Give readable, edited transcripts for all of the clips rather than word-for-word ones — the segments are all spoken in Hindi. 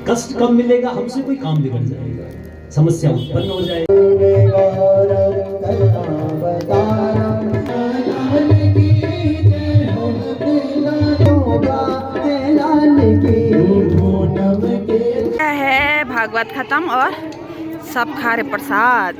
कष्ट कब मिलेगा? हमसे कोई काम बिगड़ जाएगा, समस्या उत्पन्न हो जाएगी। है भागवत खत्म और सब खा रहे प्रसाद।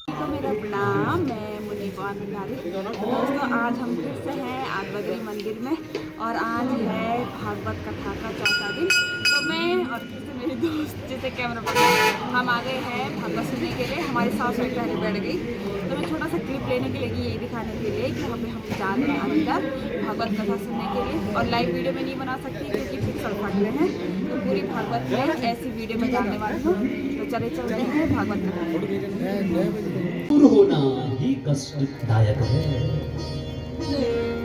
तो मेरा प्रणाम, मैं मुनि कौन दोस्तों, आज हम फिर से हैं आदबद्री मंदिर में और आज है भागवत कथा का चौथा दिन। तो मैं और फिर से मेरे दोस्त जैसे कैमरा पर हम आ गए हैं भागवत सुनने के लिए। हमारी सास भी पहले बैठ गई, तो मैं छोटा सा क्लिप लेने के लिए यही दिखाने के लिए कि हमें हम जा रहे हैं अंदर भागवत कथा सुनने के लिए। और लाइव वीडियो में नहीं बना सकती क्योंकि पिक्सल फट रहे हैं, तो पूरी भागवत में ऐसी वीडियो में जानने वाली हूँ। तो चले चलते हैं भागवत कथा। दूर होना ही कष्टदायक है।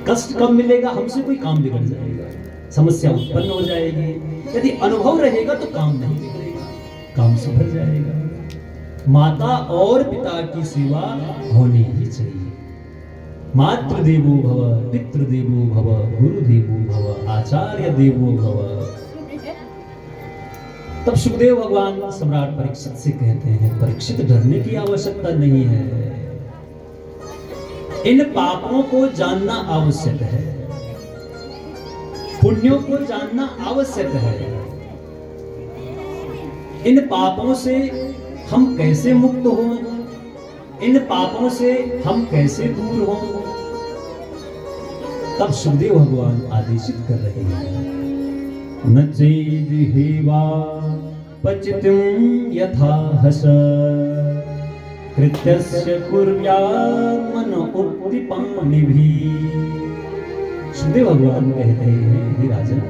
कष्ट कब मिलेगा? हमसे कोई काम बिगड़ जाएगा, समस्या उत्पन्न हो जाएगी। यदि अनुभव रहेगा तो काम नहीं बिगड़ेगा, काम सुधर जाएगा। माता और पिता की सेवा होनी ही चाहिए। मातृ देवो भव, पितृ देवो भव, गुरु देवो भव, आचार्य देवो भव। तब सुखदेव भगवान सम्राट परीक्षित से कहते हैं, परीक्षित डरने की आवश्यकता नहीं है, इन पापों को जानना आवश्यक है, पुण्यों को जानना आवश्यक है। इन पापों से हम कैसे मुक्त हों, इन पापों से हम कैसे दूर हों। तब सुखदेव भगवान आदेशित कर रहे हैं, न चेदिहेवा पचितुं यथा हस कृत्यस्य कुर्यात् मन उक्तिपाणिभिः। सुखदेव भगवान कह रहे हैं, हे राजन,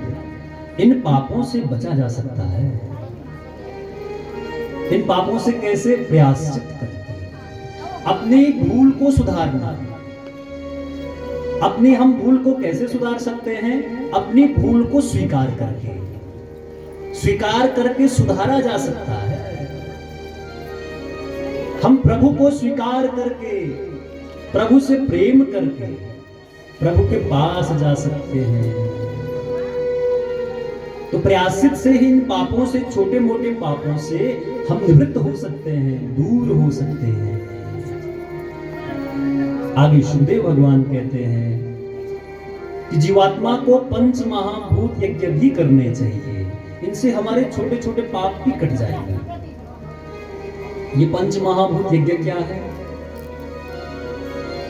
इन पापों से बचा जा सकता है। इन पापों से कैसे? प्रायश्चित करके अपनी भूल को सुधारना। अपनी हम भूल को कैसे सुधार सकते हैं? अपनी भूल को स्वीकार करके सुधारा जा सकता है। हम प्रभु को स्वीकार करके, प्रभु से प्रेम करके प्रभु के पास जा सकते हैं। तो प्रायश्चित से ही इन पापों से, छोटे मोटे पापों से हम निवृत्त हो सकते हैं, दूर हो सकते हैं। आगे सुखदेव भगवान कहते हैं कि जीवात्मा को पंच महाभूत यज्ञ भी करने चाहिए, इनसे हमारे छोटे छोटे पाप भी कट जाएंगे। ये पंच महाभूत यज्ञ क्या है?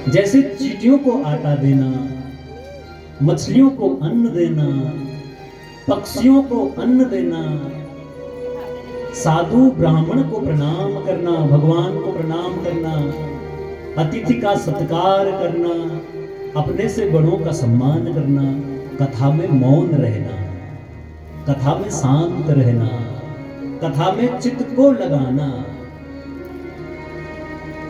जैसे चींटियों को आटा देना, मछलियों को अन्न देना, पक्षियों को अन्न देना, साधु ब्राह्मण को प्रणाम करना, भगवान को प्रणाम करना, अतिथि का सत्कार करना, अपने से बड़ों का सम्मान करना, कथा में मौन रहना, कथा में शांत रहना, कथा में चित्त को लगाना,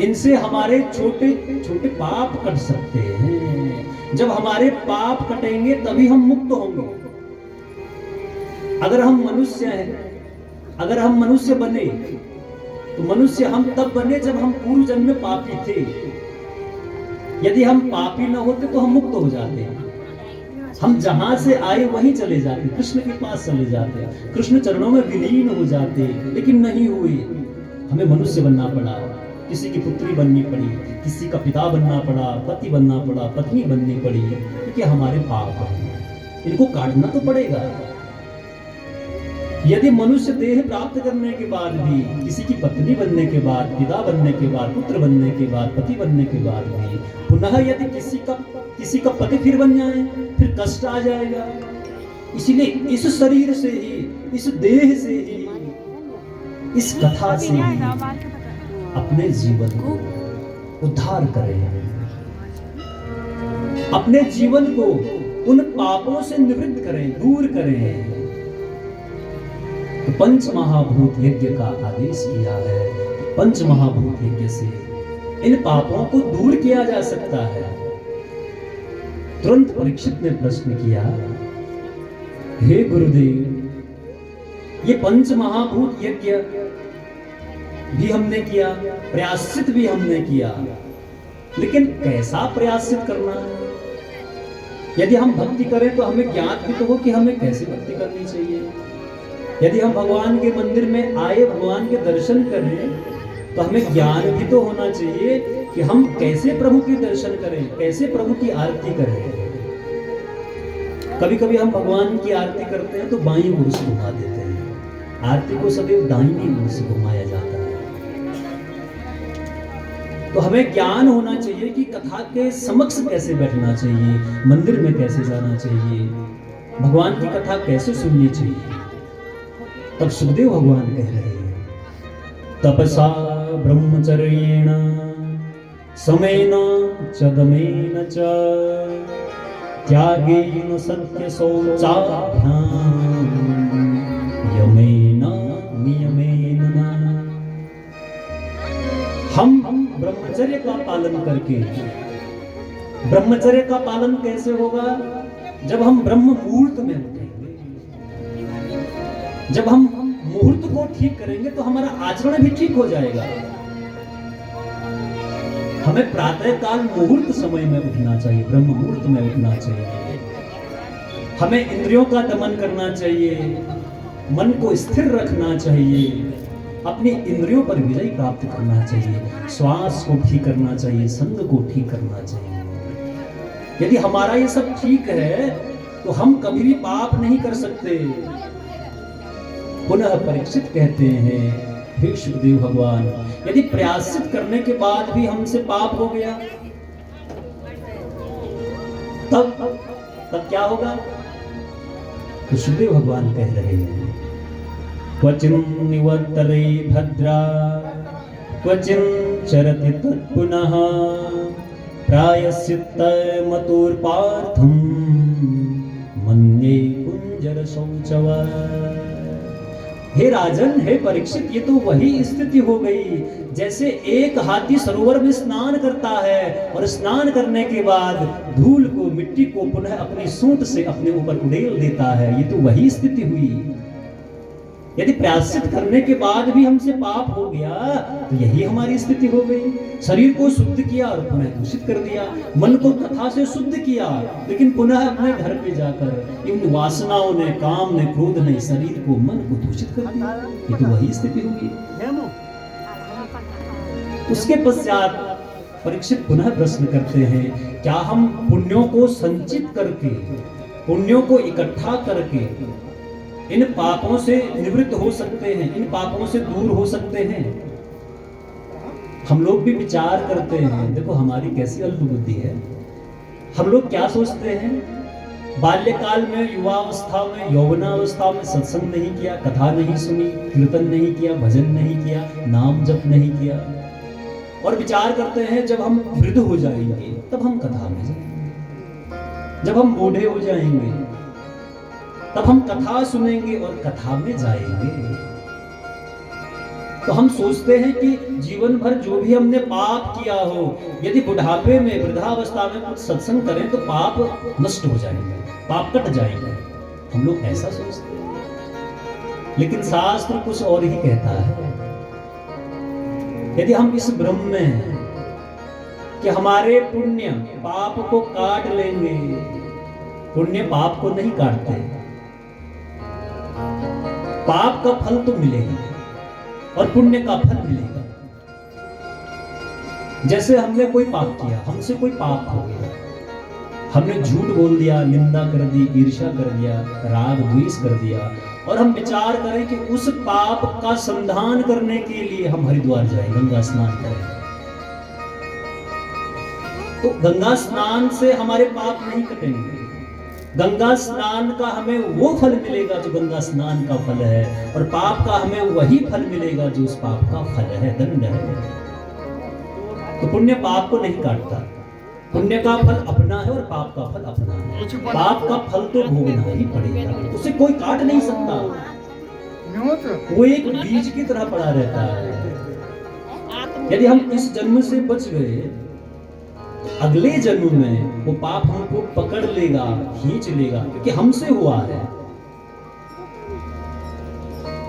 इनसे हमारे छोटे छोटे पाप कट सकते हैं। जब हमारे पाप कटेंगे तभी हम मुक्त होंगे। अगर हम मनुष्य हैं, अगर हम मनुष्य बने तो मनुष्य हम तब बने जब हम पूर्व जन्म में पापी थे। यदि हम पापी न होते तो हम मुक्त हो जाते। हम जहां से आए वहीं चले जाते, कृष्ण के पास चले जाते, कृष्ण चरणों में विलीन हो जाते, लेकिन नहीं हुए। हमें मनुष्य बनना पड़ा, किसी की पुत्री बननी पड़ी, किसी का पिता बनना पड़ा, पति बनना पड़ा, पत्नी बननी पड़ी, क्योंकि हमारे पाप हैं, इनको काटना तो पड़ेगा। यदि मनुष्य देह प्राप्त करने के बाद भी, किसी की पत्नी बनने के बाद, पिता बनने के बाद, पुत्र बनने के बाद, पति बनने के बाद भी पुनः यदि किसी का पति फिर बन जाए, फिर कष्ट आ जाएगा। इसीलिए इस शरीर से ही, इस देह से ही, इस कथा से ही अपने जीवन को उद्धार करें, अपने जीवन को उन पापों से निवृत्त करें, दूर करें। तो पंच महाभूत यज्ञ का आदेश किया है। पंच महाभूत यज्ञ से इन पापों को दूर किया जा सकता है। तुरंत परीक्षित ने प्रश्न किया, हे गुरुदेव, ये पंच महाभूत यज्ञ भी हमने किया, प्रायश्चित भी हमने किया, लेकिन कैसा प्रायश्चित करना है? यदि हम भक्ति करें तो हमें ज्ञात भी तो हो कि हमें कैसे भक्ति करनी चाहिए। यदि हम भगवान के मंदिर में आए, भगवान के दर्शन करें, तो हमें ज्ञान भी तो होना चाहिए कि हम कैसे प्रभु के दर्शन करें, कैसे प्रभु की आरती करें। कभी कभी हम भगवान की आरती करते हैं तो बाईं ओर से घुमा देते हैं। आरती को सदैव दाहिनी ओर से घुमाया जाता है। तो हमें ज्ञान होना चाहिए कि कथा के समक्ष कैसे बैठना चाहिए, मंदिर में कैसे जाना चाहिए, भगवान की कथा कैसे सुननी चाहिए। तब सुखदेव भगवान कह रहे हैं, तपसा ब्रह्मचर्येण समेन च दमेन च त्यागेन सत्य शौचाभ्याम यमेन नियमेन न। हम ब्रह्मचर्य का पालन करके, ब्रह्मचर्य का पालन कैसे होगा? जब हम ब्रह्म मुहूर्त में उठेंगे, जब हम मुहूर्त को ठीक करेंगे तो हमारा आचरण भी ठीक हो जाएगा। हमें प्रातः काल मुहूर्त समय में उठना चाहिए, ब्रह्म मुहूर्त में उठना चाहिए। हमें इंद्रियों का दमन करना चाहिए, मन को स्थिर रखना चाहिए, अपनी इंद्रियों पर विजय प्राप्त करना चाहिए, श्वास को ठीक करना चाहिए, संग को ठीक करना चाहिए। यदि हमारा ये सब ठीक है तो हम कभी भी पाप नहीं कर सकते। पुनः परीक्षित कहते हैं, हे सुखदेव भगवान, यदि प्रयासित करने के बाद भी हमसे पाप हो गया तब क्या होगा? तो सुखदेव भगवान कह रहे हैं, क्वचिन निवर्तरे भद्रा क्वचिन चरति तत्पुनः प्रायश्चित्त मतुर्पार्थम मन्ये कुंजर शौचवा। हे राजन, हे परीक्षित, ये तो वही स्थिति हो गई जैसे एक हाथी सरोवर में स्नान करता है और स्नान करने के बाद धूल को, मिट्टी को पुनः अपनी सूंड से अपने ऊपर उड़ेल देता है। ये तो वही स्थिति हुई। यदि प्रायश्चित करने के बाद भी हमसे पाप हो गया तो यही हमारी स्थिति हो गई। शरीर को शुद्ध किया और पुनः दूषित कर दिया, मन को कथा से शुद्ध किया लेकिन पुनः अपने घर पे जाकर इन वासनाओं ने, काम ने, क्रोध ने शरीर को, मन को दूषित कर दिया। ये तो वही स्थिति होगी। उसके पश्चात परीक्षित पुनः प्रश्न करते हैं, क्या हम पुण्यों को संचित करके, पुण्यों को इकट्ठा करके इन पापों से निवृत्त हो सकते हैं, इन पापों से दूर हो सकते हैं? हम लोग भी विचार करते हैं, देखो हमारी कैसी अल्प बुद्धि है। हम लोग क्या सोचते हैं, बाल्यकाल में, युवावस्था में, यौवनावस्था में सत्संग नहीं किया, कथा नहीं सुनी, कीर्तन नहीं किया, भजन नहीं किया, नाम जप नहीं किया, और विचार करते हैं जब हम वृद्ध हो जाएंगे तब हम कथा में जाएंगे, जब हम बूढ़े हो जाएंगे तब हम कथा सुनेंगे और कथा में जाएंगे। तो हम सोचते हैं कि जीवन भर जो भी हमने पाप किया हो, यदि बुढ़ापे में, वृद्धावस्था में कुछ सत्संग करें तो पाप नष्ट हो जाएंगे, पाप कट जाएंगे। हम लोग ऐसा सोचते हैं, लेकिन शास्त्र कुछ और ही कहता है। यदि हम इस भ्रम में हैं कि हमारे पुण्य पाप को काट लेंगे, पुण्य पाप को नहीं काटते। पाप का फल तो मिलेगा और पुण्य का फल मिलेगा। जैसे हमने कोई पाप किया, हमसे कोई पाप हो गया, हमने झूठ बोल दिया, निंदा कर दी, ईर्ष्या कर दिया, राग द्वेष कर दिया, और हम विचार करें कि उस पाप का संधान करने के लिए हम हरिद्वार जाएं, गंगा स्नान करें, तो गंगा स्नान से हमारे पाप नहीं कटेंगे। गंगा स्नान का हमें वो फल मिलेगा जो गंगा स्नान का फल है, और पाप का हमें वही फल मिलेगा जो उस पाप का फल है, दंड है। तो पुण्य पाप को नहीं काटता, पुण्य का फल अपना है और पाप का फल अपना है। पाप का फल तो भोगना ही पड़ेगा, उसे कोई काट नहीं सकता, वो एक बीज की तरह पड़ा रहता है। यदि हम इस जन्म से बच गए, अगले जन्म में वो पाप हमको पकड़ लेगा, खींच लेगा, क्योंकि हमसे हुआ है,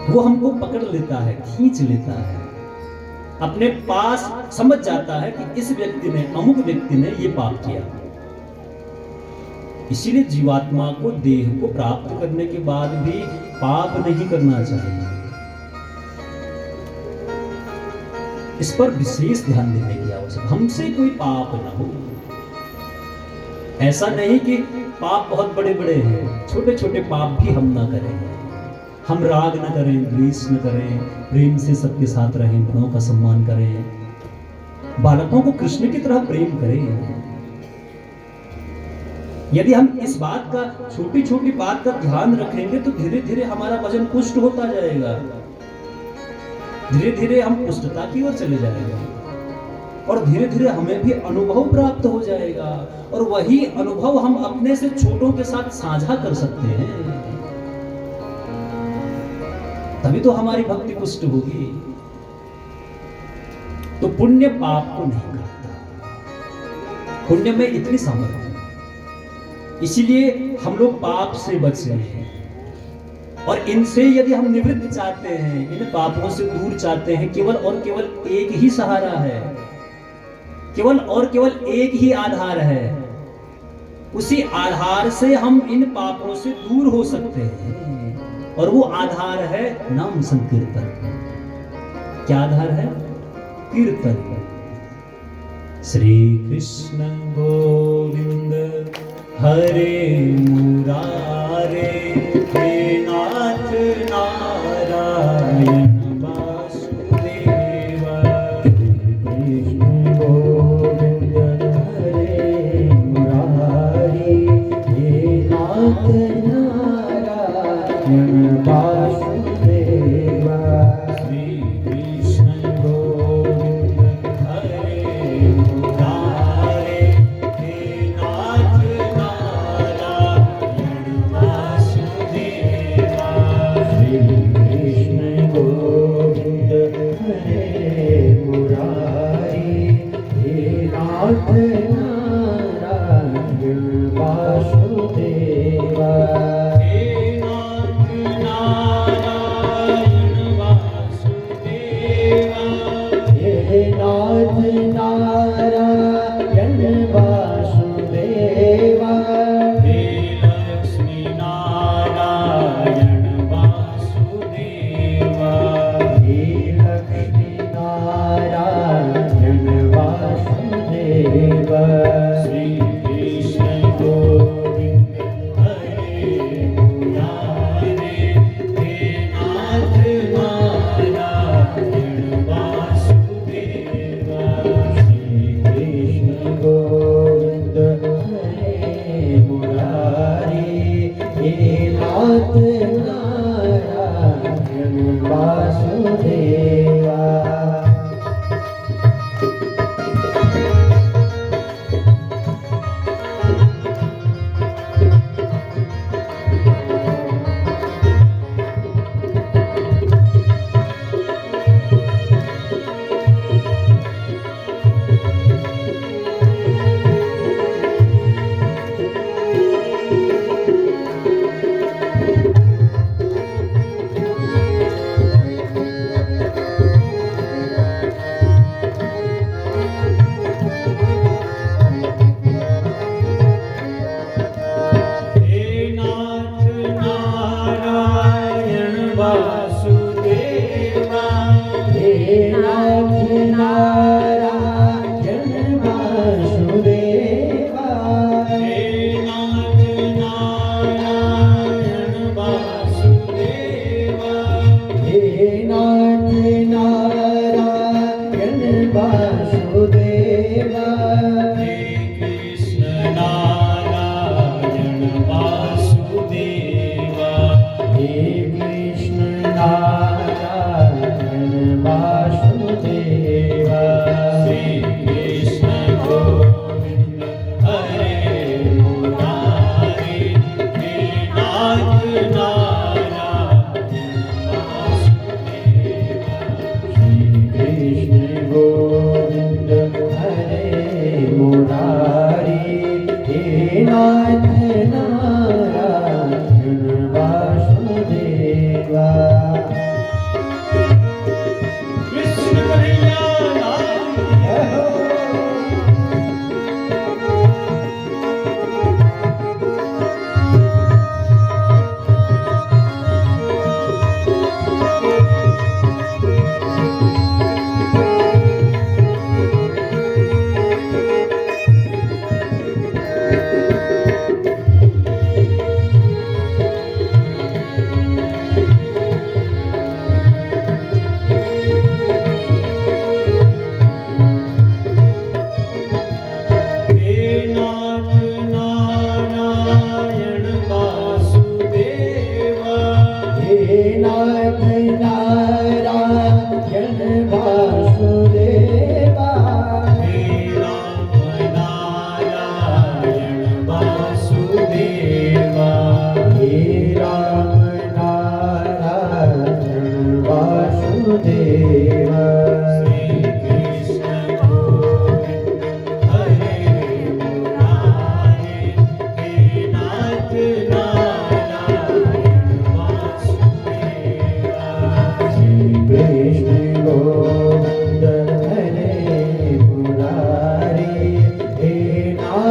वो हमको पकड़ लेता है, खींच लेता है, अपने पास समझ जाता है कि इस व्यक्ति ने, अमुक व्यक्ति ने ये पाप किया, इसीलिए जीवात्मा को देह को प्राप्त करने के बाद भी पाप नहीं करना चाहिए। इस पर विशेष ध्यान देने की आवश्यकता, हमसे कोई पाप न हो। ऐसा नहीं कि पाप बहुत बड़े बड़े हैं, छोटे छोटे पाप भी हम ना करें। हम राग न करें, द्वेष न करें, प्रेम से सबके साथ रहें, बड़ों का सम्मान करें, बालकों को कृष्ण की तरह प्रेम करें। यदि हम इस बात का, छोटी छोटी बात का ध्यान रखेंगे तो धीरे धीरे हमारा वजन पुष्ट होता जाएगा, धीरे धीरे हम पुष्टता की ओर चले जाएंगे और धीरे धीरे हमें भी अनुभव प्राप्त हो जाएगा और वही अनुभव हम अपने से छोटों के साथ साझा कर सकते हैं। तभी तो हमारी भक्ति पुष्ट होगी। तो पुण्य पाप को नहीं करता, पुण्य में इतनी सामर्थ्य है, इसीलिए हम लोग पाप से बच रहे हैं। और इनसे यदि हम निवृत्त चाहते हैं, इन पापों से दूर चाहते हैं, केवल और केवल एक ही सहारा है, केवल और केवल एक ही आधार है। उसी आधार से हम इन पापों से दूर हो सकते हैं और वो आधार है नाम संकीर्तन। क्या आधार है? कीर्तन। श्री कृष्ण गोविंद हरे मुरारे, हे नाथ नारायण वासुदेव। कृष्ण गोविंद हरे मुरारे, हे नाथ नारायण वासुदेव। श्री कृष्ण गोविंद हरे मुरारे, हे नाथ Bye.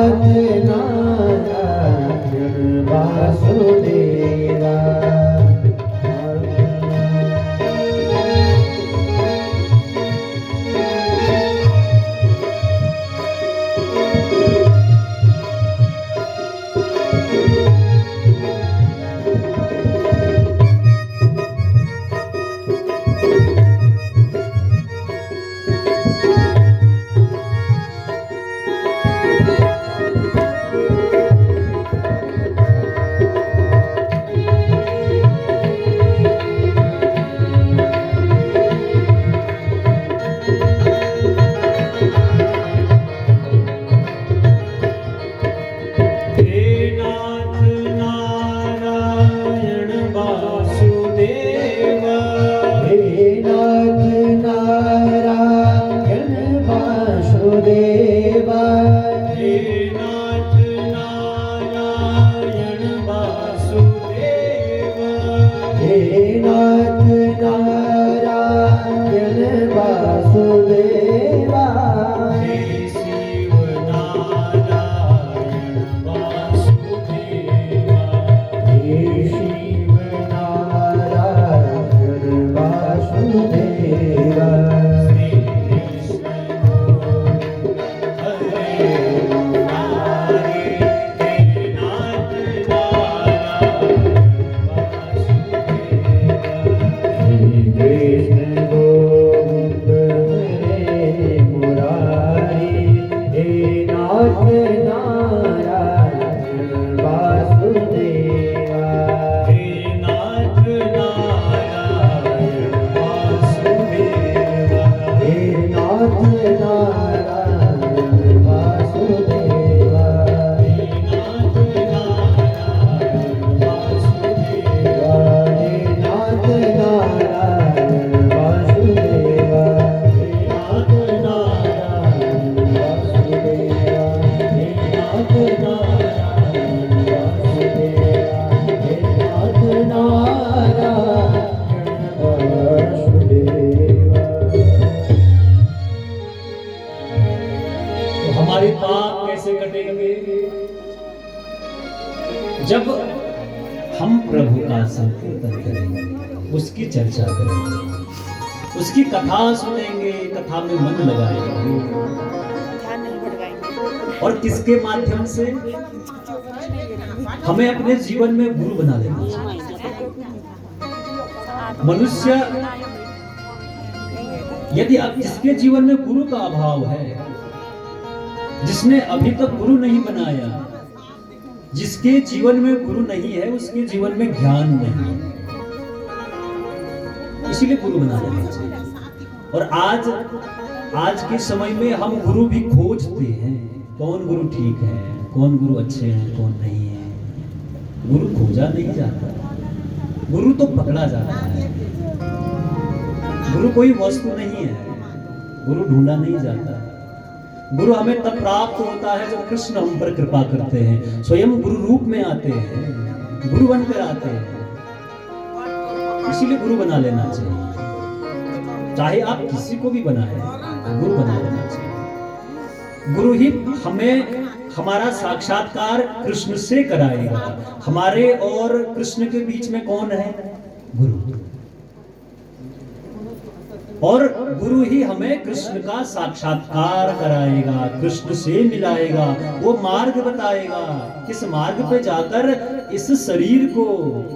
नाथ नारायण वासुदेवा। जब हम प्रभु का संकीर्तन करेंगे, उसकी चर्चा करेंगे, उसकी कथा सुनेंगे, कथा में मन लगाएंगे, और किसके माध्यम से हमें अपने जीवन में गुरु बना लेना चाहिए। मनुष्य यदि अब जिसके जीवन में गुरु का अभाव है, जिसने अभी तक गुरु नहीं बनाया, जिसके जीवन में गुरु नहीं है, उसके जीवन में ज्ञान नहीं है, इसीलिए गुरु बना लेना चाहिए। और आज के समय में हम गुरु भी खोजते हैं, कौन गुरु ठीक है, कौन गुरु अच्छे हैं, कौन नहीं है। गुरु खोजा नहीं जाता, गुरु तो पकड़ा जाता है। गुरु कोई वस्तु नहीं है, गुरु ढूंढा नहीं जाता। गुरु हमें तब प्राप्त होता है जब कृष्ण हम पर कृपा करते हैं, स्वयं गुरु रूप में आते हैं, गुरु बनकर आते हैं। इसीलिए गुरु बना लेना चाहिए। चाहे आप किसी को भी बनाए, गुरु बना लेना चाहिए। गुरु ही हमें हमारा साक्षात्कार कृष्ण से कराएगा। हमारे और कृष्ण के बीच में कौन है? गुरु। और गुरु ही हमें कृष्ण का साक्षात्कार कराएगा, कृष्ण से मिलाएगा, वो मार्ग बताएगा, किस मार्ग पे जाकर इस शरीर को,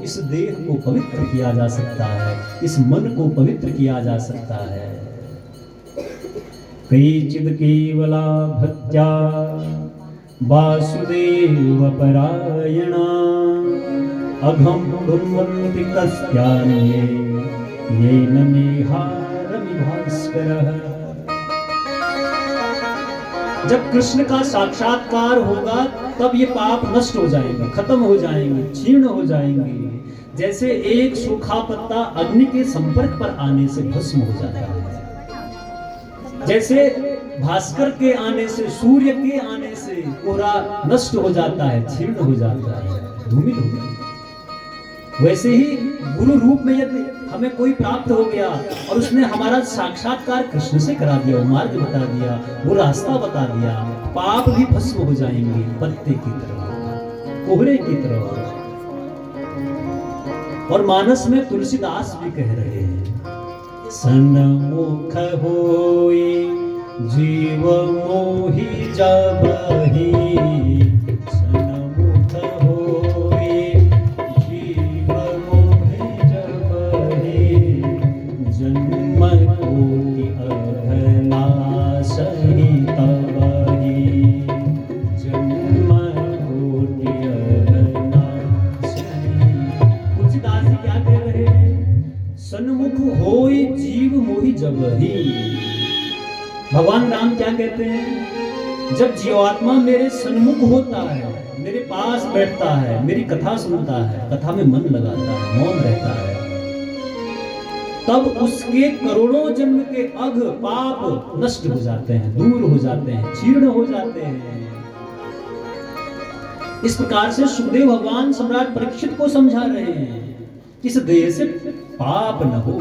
इस देह को पवित्र किया जा सकता है, इस मन को पवित्र किया जा सकता है। कैचिद केवला भक्त्या वासुदेव परायणा अघं कुर्वन्ति कस्यान्ये येन मेहारमिभास्करः। जब कृष्ण का साक्षात्कार होगा तब ये पाप नष्ट हो जाएंगे, खत्म हो जाएंगे, क्षीण हो जाएंगे। जैसे एक सूखा पत्ता अग्नि के संपर्क पर आने से भस्म हो जाता है, जैसे भास्कर के आने से, सूर्य के आने से कोहरा नष्ट हो जाता है, क्षीण हो जाता है, धूमिल हो जाता है। वैसे ही गुरु रूप में यदि हमें कोई प्राप्त हो गया और उसने हमारा साक्षात्कार कृष्ण से करा दिया, वो मार्ग बता दिया, वो रास्ता बता दिया, पाप भी भस्म हो जाएंगे पत्ते की तरह, कोहरे की तरह। और मानस में तुलसीदास भी कह रहे हैं, सन्मुख होई जीव मोहि जबहि, सन्मुख होई जीव मोहि जबहि, जन्म कोटि अघनाशहि तबहि, जन्म कोटि अघनाशहि। तुलसीदास जी क्या कह रहे हैं? सन्मुख होई जीव मोहि जबहि। भगवान राम क्या कहते हैं? जब जीवात्मा मेरे सन्मुख होता है, मेरे पास बैठता है, मेरी कथा सुनता है, कथा में मन लगाता है, मौन रहता है, तब उसके करोड़ों जन्म के अघ पाप नष्ट हो जाते हैं, दूर हो जाते हैं, चीर्ण हो जाते हैं। इस प्रकार से सुखदेव भगवान सम्राट परीक्षित को समझा रहे हैं कि इस देह से पाप न हो।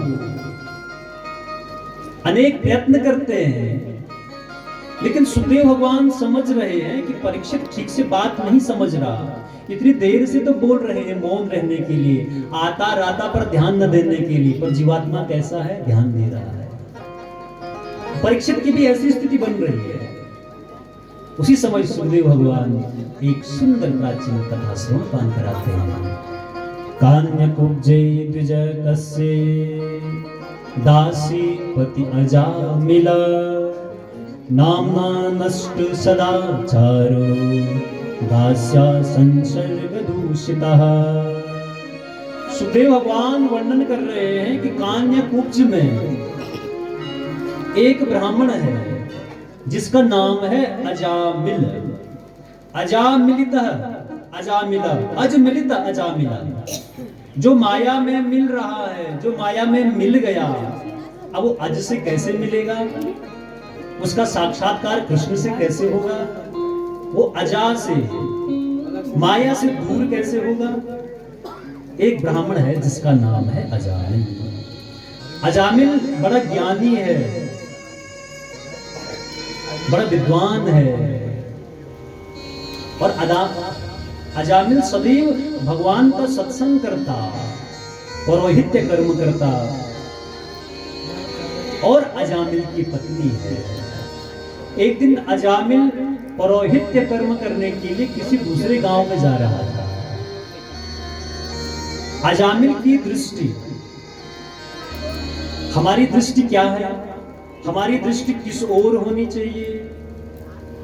अनेक प्रयत्न करते हैं, लेकिन सुखदेव भगवान समझ रहे हैं कि परीक्षित ठीक से बात नहीं समझ रहा। इतनी देर से तो बोल रहे हैं मौन रहने के लिए, आता राता पर ध्यान न देने के लिए, पर जीवात्मा कैसा है? ध्यान दे रहा है। परीक्षित की भी ऐसी स्थिति बन रही है। उसी समय सुखदेव भगवान एक सुंदर प्राचीन कथा श्रवण पान कराते हैं। कान्यकुब्जे द्विजकस्य दासी पति अजामिल, नाम्ना नष्ट सदाचारो दास्या संसर्ग दूषितः। सुखदेव भगवान वर्णन कर रहे हैं कि कान्यकुब्ज में एक ब्राह्मण है जिसका नाम है अजामिल। अजामिलित अजामिल, अजमिलित अजामिल, जो माया में मिल रहा है, जो माया में मिल गया, अब वो अज से कैसे मिलेगा? उसका साक्षात्कार कृष्ण से कैसे होगा? वो अजा से, माया से दूर कैसे होगा? एक ब्राह्मण है जिसका नाम है अजामिल। अजामिल बड़ा ज्ञानी है, बड़ा विद्वान है, और अजामिल सदैव भगवान का सत्संग करता, पौरोहित्य कर्म करता, और अजामिल की पत्नी है। एक दिन अजामिल पौरोहित्य कर्म करने के लिए किसी दूसरे गांव में जा रहा था। अजामिल की दृष्टि, हमारी दृष्टि क्या है? हमारी दृष्टि किस ओर होनी चाहिए?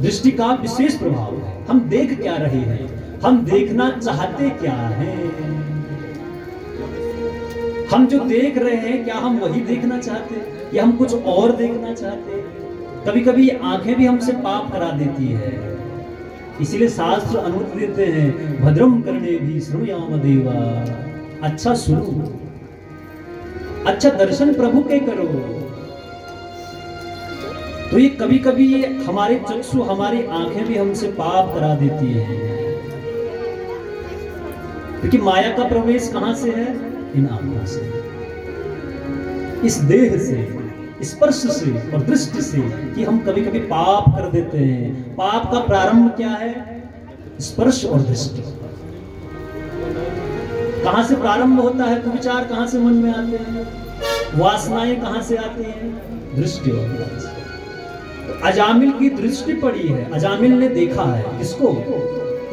दृष्टि का विशेष प्रभाव है। हम देख क्या रहे हैं, हम देखना चाहते क्या हैं? हम जो देख रहे हैं, क्या हम वही देखना चाहते हैं या हम कुछ और देखना चाहते हैं? कभी कभी आंखें भी हमसे पाप करा देती है। इसीलिए शास्त्र अनुमति देते हैं, भद्रम करने भी श्रुयाम देवा, अच्छा सुनो, अच्छा दर्शन प्रभु के करो। तो ये कभी कभी ये हमारे चक्षु, हमारी आंखें भी हमसे पाप करा देती है, क्योंकि माया का प्रवेश कहां से है? इन आंखों से, इस देह से, स्पर्श से और दृष्टि से, कि हम कभी कभी पाप कर देते हैं। पाप का प्रारंभ क्या है? स्पर्श और दृष्टि। कहां से प्रारंभ होता है? विचार कहां से मन में आते हैं? वासनाएं कहां से आती हैं? दृष्टि और दृष्टि। अजामिल की दृष्टि पड़ी है। अजामिल ने देखा है किसको?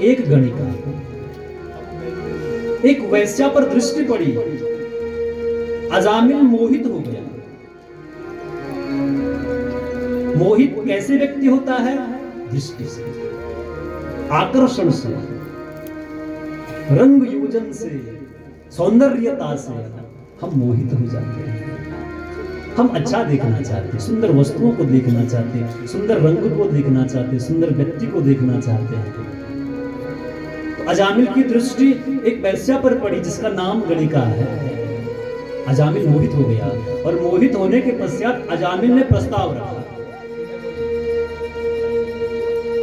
एक गणिका, एक वैश्या पर दृष्टि पड़ी। अजामिल मोहित हो गया। मोहित कैसे व्यक्ति होता है? दृष्टि से, आकर्षण से, रंग योजन से, सौंदर्यता से हम मोहित हो जाते हैं। हम अच्छा देखना चाहते हैं, सुंदर वस्तुओं को देखना चाहते हैं, सुंदर रंग को देखना चाहते हैं, सुंदर व्यक्ति को देखना चाहते हैं। तो अजामिल की दृष्टि एक वैश्या पर पड़ी जिसका नाम गणिका है। अजामिल मोहित हो गया, और मोहित होने के पश्चात अजामिल ने प्रस्ताव रखा।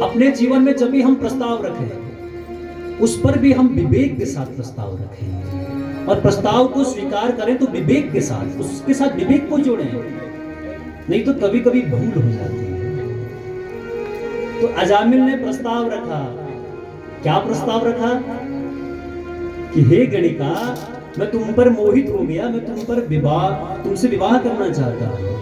अपने जीवन में जब भी हम प्रस्ताव रखें, उस पर भी हम विवेक के साथ प्रस्ताव रखें। और प्रस्ताव को स्वीकार करें तो विवेक के साथ, उसके साथ विवेक को जोड़ें, नहीं तो कभी कभी भूल हो जाती है। तो अजामिल ने प्रस्ताव रखा। क्या प्रस्ताव रखा? कि हे गणिका, मैं तुम पर मोहित हो गया, मैं तुमसे विवाह करना चाहता हूं,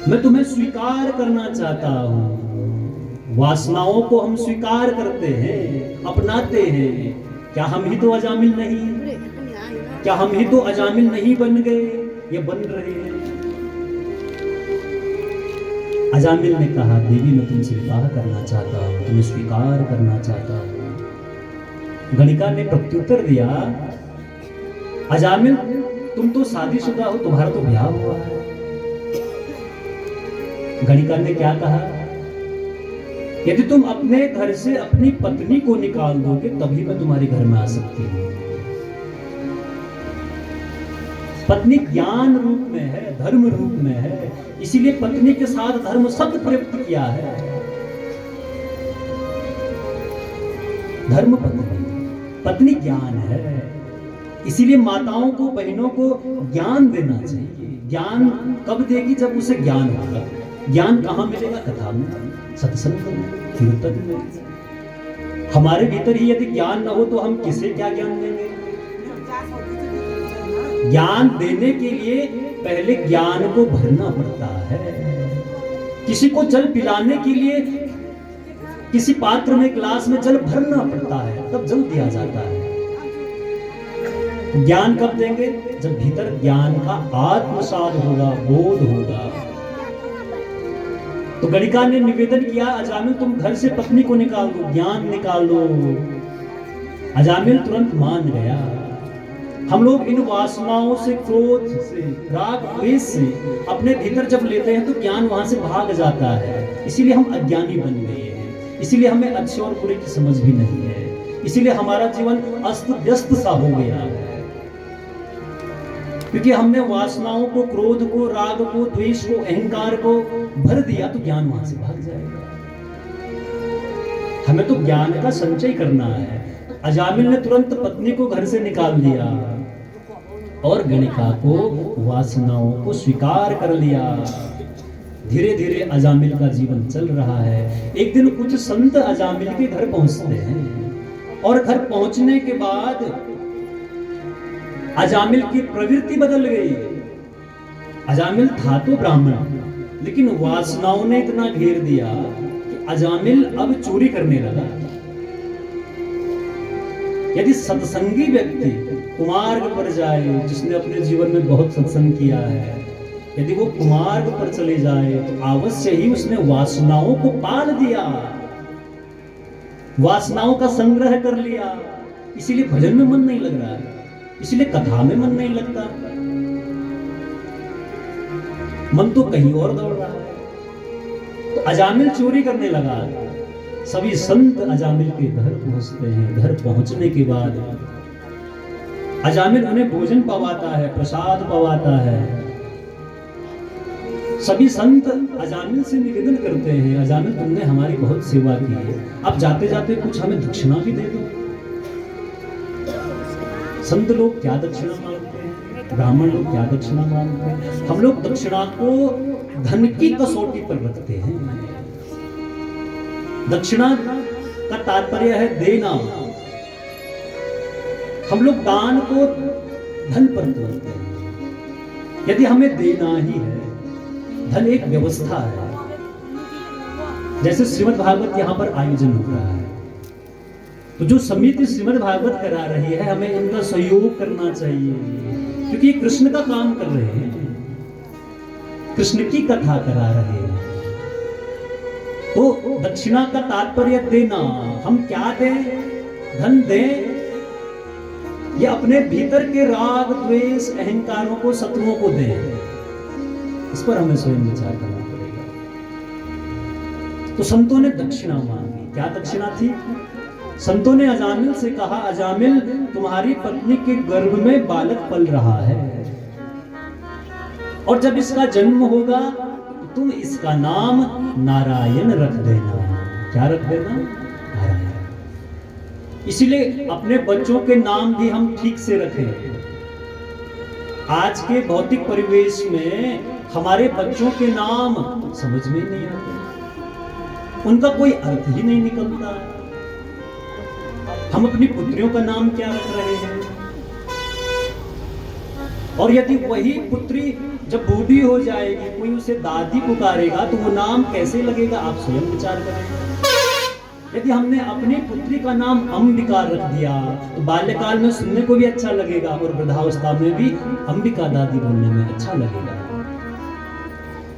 मैं तुम्हें स्वीकार करना चाहता हूं। वासनाओं को हम स्वीकार करते हैं, अपनाते हैं। क्या हम ही तो अजामिल नहीं? क्या हम ही तो अजामिल नहीं बन गए? ये बन रहे हैं। अजामिल ने कहा, देवी मैं तुमसे विवाह करना चाहता हूं, तुम्हें स्वीकार करना चाहता हूं। गणिका ने प्रत्युत्तर दिया, अजामिल तुम तो शादीशुदा हो, तुम्हारा तो ब्याह हुआ है। गणिका ने क्या कहा? यदि तुम अपने घर से अपनी पत्नी को निकाल दोगे तभी मैं तुम्हारे घर में आ सकती हूँ। पत्नी ज्ञान रूप में है, धर्म रूप में है, इसीलिए पत्नी के साथ धर्म शब्द प्रयुक्त किया है। धर्म पत्नी ज्ञान है, इसीलिए माताओं को, बहनों को ज्ञान देना चाहिए। ज्ञान कब देगी? जब उसे ज्ञान होगा। ज्ञान कहाँ मिलेगा? कथा में, सत्संग में, कीर्तन में। हमारे भीतर ही यदि ज्ञान न हो तो हम किसे क्या ज्ञान देंगे? ज्ञान देने के लिए पहले ज्ञान को भरना पड़ता है। किसी को जल पिलाने के लिए किसी पात्र में, ग्लास में जल भरना पड़ता है, तब जल दिया जाता है। ज्ञान कब देंगे? जब भीतर ज्ञान का आत्मसात होगा, बोध होगा। तो गणिका ने निवेदन किया, अजामिल तुम घर से पत्नी को निकाल दो, ज्ञान निकाल दो। अजामिल तुरंत मान गया। हम लोग इन वासनाओं से, क्रोध से, राग द्वेष से अपने भीतर जब लेते हैं तो ज्ञान वहां से भाग जाता है। इसीलिए हम अज्ञानी बन गए हैं, इसीलिए हमें अच्छे और बुरे की समझ भी नहीं है, इसीलिए हमारा जीवन अस्त व्यस्त सा हो गया है। क्योंकि हमने वासनाओं को, क्रोध को, राग को, द्वेष को, अहंकार को भर दिया तो ज्ञान वहां से भाग जाएगा। हमें तो ज्ञान का संचय करना है। अजामिल ने तुरंत पत्नी को घर से निकाल दिया और गणिका को, वासनाओं को स्वीकार कर लिया। धीरे धीरे अजामिल का जीवन चल रहा है। एक दिन कुछ संत अजामिल के घर पहुंचते हैं और घर पहुंचने के बाद अजामिल की प्रवृत्ति बदल गई। अजामिल था तो ब्राह्मण, लेकिन वासनाओं ने इतना घेर दिया कि अजामिल अब चोरी करने लगा। यदि सत्संगी व्यक्ति कुमार्ग पर जाए, जिसने अपने जीवन में बहुत सत्संग किया है, यदि वो कुमार्ग पर चले जाए तो अवश्य ही उसने वासनाओं को पाल दिया, वासनाओं का संग्रह कर लिया। इसीलिए भजन में मन नहीं लग रहा है, इसलिए कथा में मन नहीं लगता, मन तो कहीं और दौड़ रहा है। तो अजामिल चोरी करने लगा। सभी संत अजामिल के घर पहुंचते हैं। घर पहुंचने के बाद अजामिल उन्हें भोजन पवाता है, प्रसाद पवाता है। सभी संत अजामिल से निवेदन करते हैं, अजामिल तुमने हमारी बहुत सेवा की है, अब जाते जाते कुछ हमें दक्षिणा भी दे दो। संत लोग क्या दक्षिणा मांगते हैं? ब्राह्मण लोग क्या दक्षिणा मांगते हैं? हम लोग दक्षिणा को धन की कसौटी पर रखते हैं। दक्षिणा का तात्पर्य है देना। हम लोग दान को धन पर तोड़ते हैं। यदि हमें देना ही है, धन एक व्यवस्था है। जैसे श्रीमद् भागवत यहाँ पर आयोजन हो रहा है, तो जो समिति श्रीमद् भागवत करा रही है, हमें इनका सहयोग करना चाहिए, क्योंकि कृष्ण का काम कर रहे हैं, कृष्ण की कथा करा रहे हैं। तो दक्षिणा का तात्पर्य देना। हम क्या दें? धन दें या अपने भीतर के राग, द्वेष, अहंकारों को, शत्रुओं को दें? इस पर हमें स्वयं विचार करना पड़ेगा। तो संतों ने दक्षिणा मांगी। क्या दक्षिणा थी? संतों ने अजामिल से कहा, अजामिल तुम्हारी पत्नी के गर्भ में बालक पल रहा है और जब इसका जन्म होगा तो तुम इसका नाम नारायण रख देना। क्या रख देना? नारायण। इसीलिए अपने बच्चों के नाम भी हम ठीक से रखें। आज के भौतिक परिवेश में हमारे बच्चों के नाम समझ में नहीं आते, उनका कोई अर्थ ही नहीं निकलता। हम अपनी पुत्रियों का नाम क्या रख रहे हैं? और यदि वही पुत्री जब बूढ़ी हो जाएगी, कोई उसे दादी पुकारेगा तो वो नाम कैसे लगेगा? आप स्वयं विचार करें। यदि हमने अपनी पुत्री का नाम अंबिका रख दिया तो बाल्यकाल में सुनने को भी अच्छा लगेगा और वृद्धावस्था में भी अंबिका दादी बोलने में अच्छा लगेगा।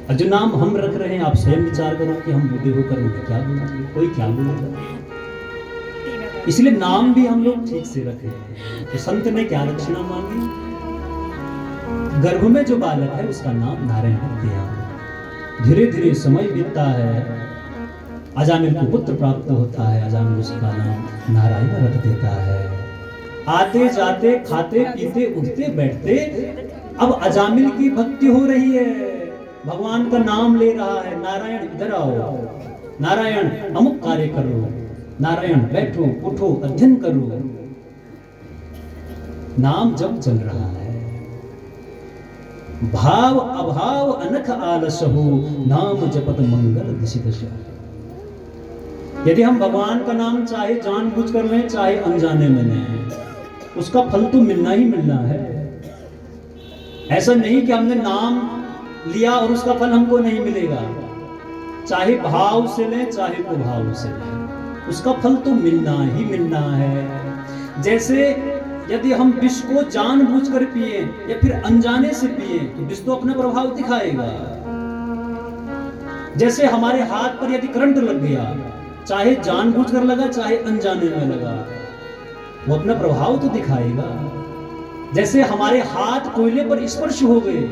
और जो नाम हम रख रहे हैं, आप स्वयं विचार करो कि हम बूढ़े होकर उन्हें क्या बोलेंगे, कोई क्या बोलेगा। इसलिए नाम भी हम लोग ठीक से रखें। तो संत ने क्या दक्षिणा मांगी? गर्भ में जो बालक है उसका नाम नारायण रख दिया। धीरे धीरे समय बीतता है, अजामिल को पुत्र प्राप्त होता है, अजामिल उसका नाम नारायण रख देता है। आते जाते खाते पीते उठते बैठते अब अजामिल की भक्ति हो रही है, भगवान का नाम ले रहा है। नारायण इधर आओ, नारायण अमुक कार्य करो, नारायण बैठो उठो अध्ययन करो। नाम जब चल रहा है। भाव अभाव अनख आलस हो, नाम जपत मंगल दिशि दशा। यदि हम भगवान का नाम चाहे जानबूझकर लें चाहे अनजाने में लें, उसका फल तो मिलना ही मिलना है। ऐसा नहीं कि हमने नाम लिया और उसका फल हमको नहीं मिलेगा। चाहे भाव से लें चाहे कुभाव से लें, उसका फल तो मिलना ही मिलना है। जैसे यदि हम विष को जानबूझकर पिए या फिर अनजाने से पिए तो विष तो अपना प्रभाव दिखाएगा। जैसे हमारे हाथ पर यदि करंट लग गया, चाहे जानबूझकर लगा चाहे अनजाने में लगा, वो अपना प्रभाव तो दिखाएगा। जैसे हमारे हाथ कोयले पर स्पर्श हो गए,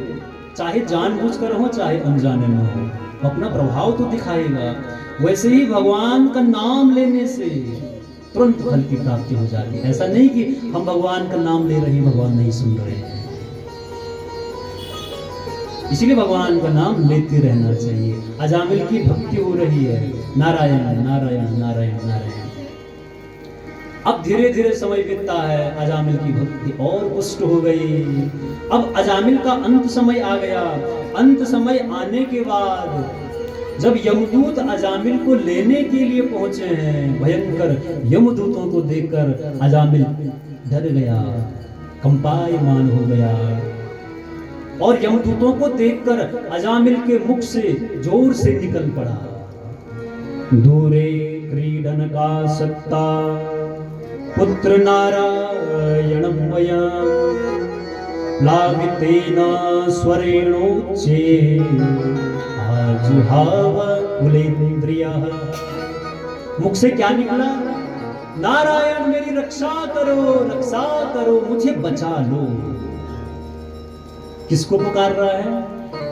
चाहे जानबूझकर हो चाहे अनजाने में हो, वो अपना प्रभाव तो दिखाएगा। वैसे ही भगवान का नाम लेने से तुरंत फल की प्राप्ति हो जाती है। ऐसा नहीं कि हम भगवान का नाम ले रहे हैं, भगवान नहीं सुन रहे हैं। इसीलिए भगवान का नाम लेते रहना चाहिए। अजामिल की भक्ति हो रही है, नारायण नारायण नारायण नारायण। अब धीरे धीरे समय बीतता है, अजामिल की भक्ति और पुष्ट हो गई। अब अजामिल का अंत समय आ गया। अंत समय आने के बाद जब यमदूत अजामिल को लेने के लिए पहुंचे हैं, भयंकर यमदूतों को देखकर अजामिल डर गया, कंपायमान हो गया। और यमदूतों को देखकर अजामिल के मुख से जोर से निकल पड़ा, दूरे क्रीडन का सत्ता पुत्र नारायणं मया प्लावितेन स्वरेणोच्चे आजुहाव कुलेन्द्रियः। मुख से क्या निकला? नारायण मेरी रक्षा करो, मुझे बचा लो। किसको पुकार रहा है?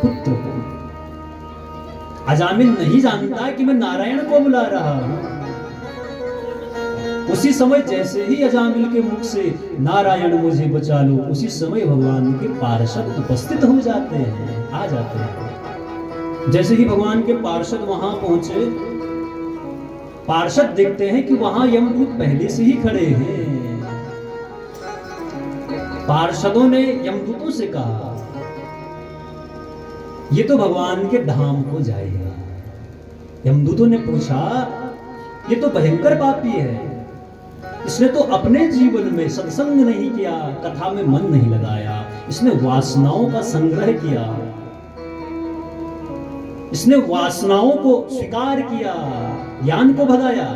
पुत्र को। अजामिल नहीं जानता कि मैं नारायण को बुला रहा हूं। उसी समय जैसे ही अजामिल के मुख से नारायण मुझे बचा लो, उसी समय भगवान के पार्षद उपस्थित हो जाते हैं, आ जाते हैं। जैसे ही भगवान के पार्षद वहां पहुंचे, पार्षद देखते हैं कि वहां यमदूत पहले से ही खड़े हैं। पार्षदों ने यमदूतों से कहा, ये तो भगवान के धाम को जाएगा। यमदूतों ने पूछा, ये तो भयंकर पापी है, इसने तो अपने जीवन में सत्संग नहीं किया, कथा में मन नहीं लगाया, इसने वासनाओं का संग्रह किया, इसने वासनाओं को स्वीकार किया, ज्ञान को भगाया,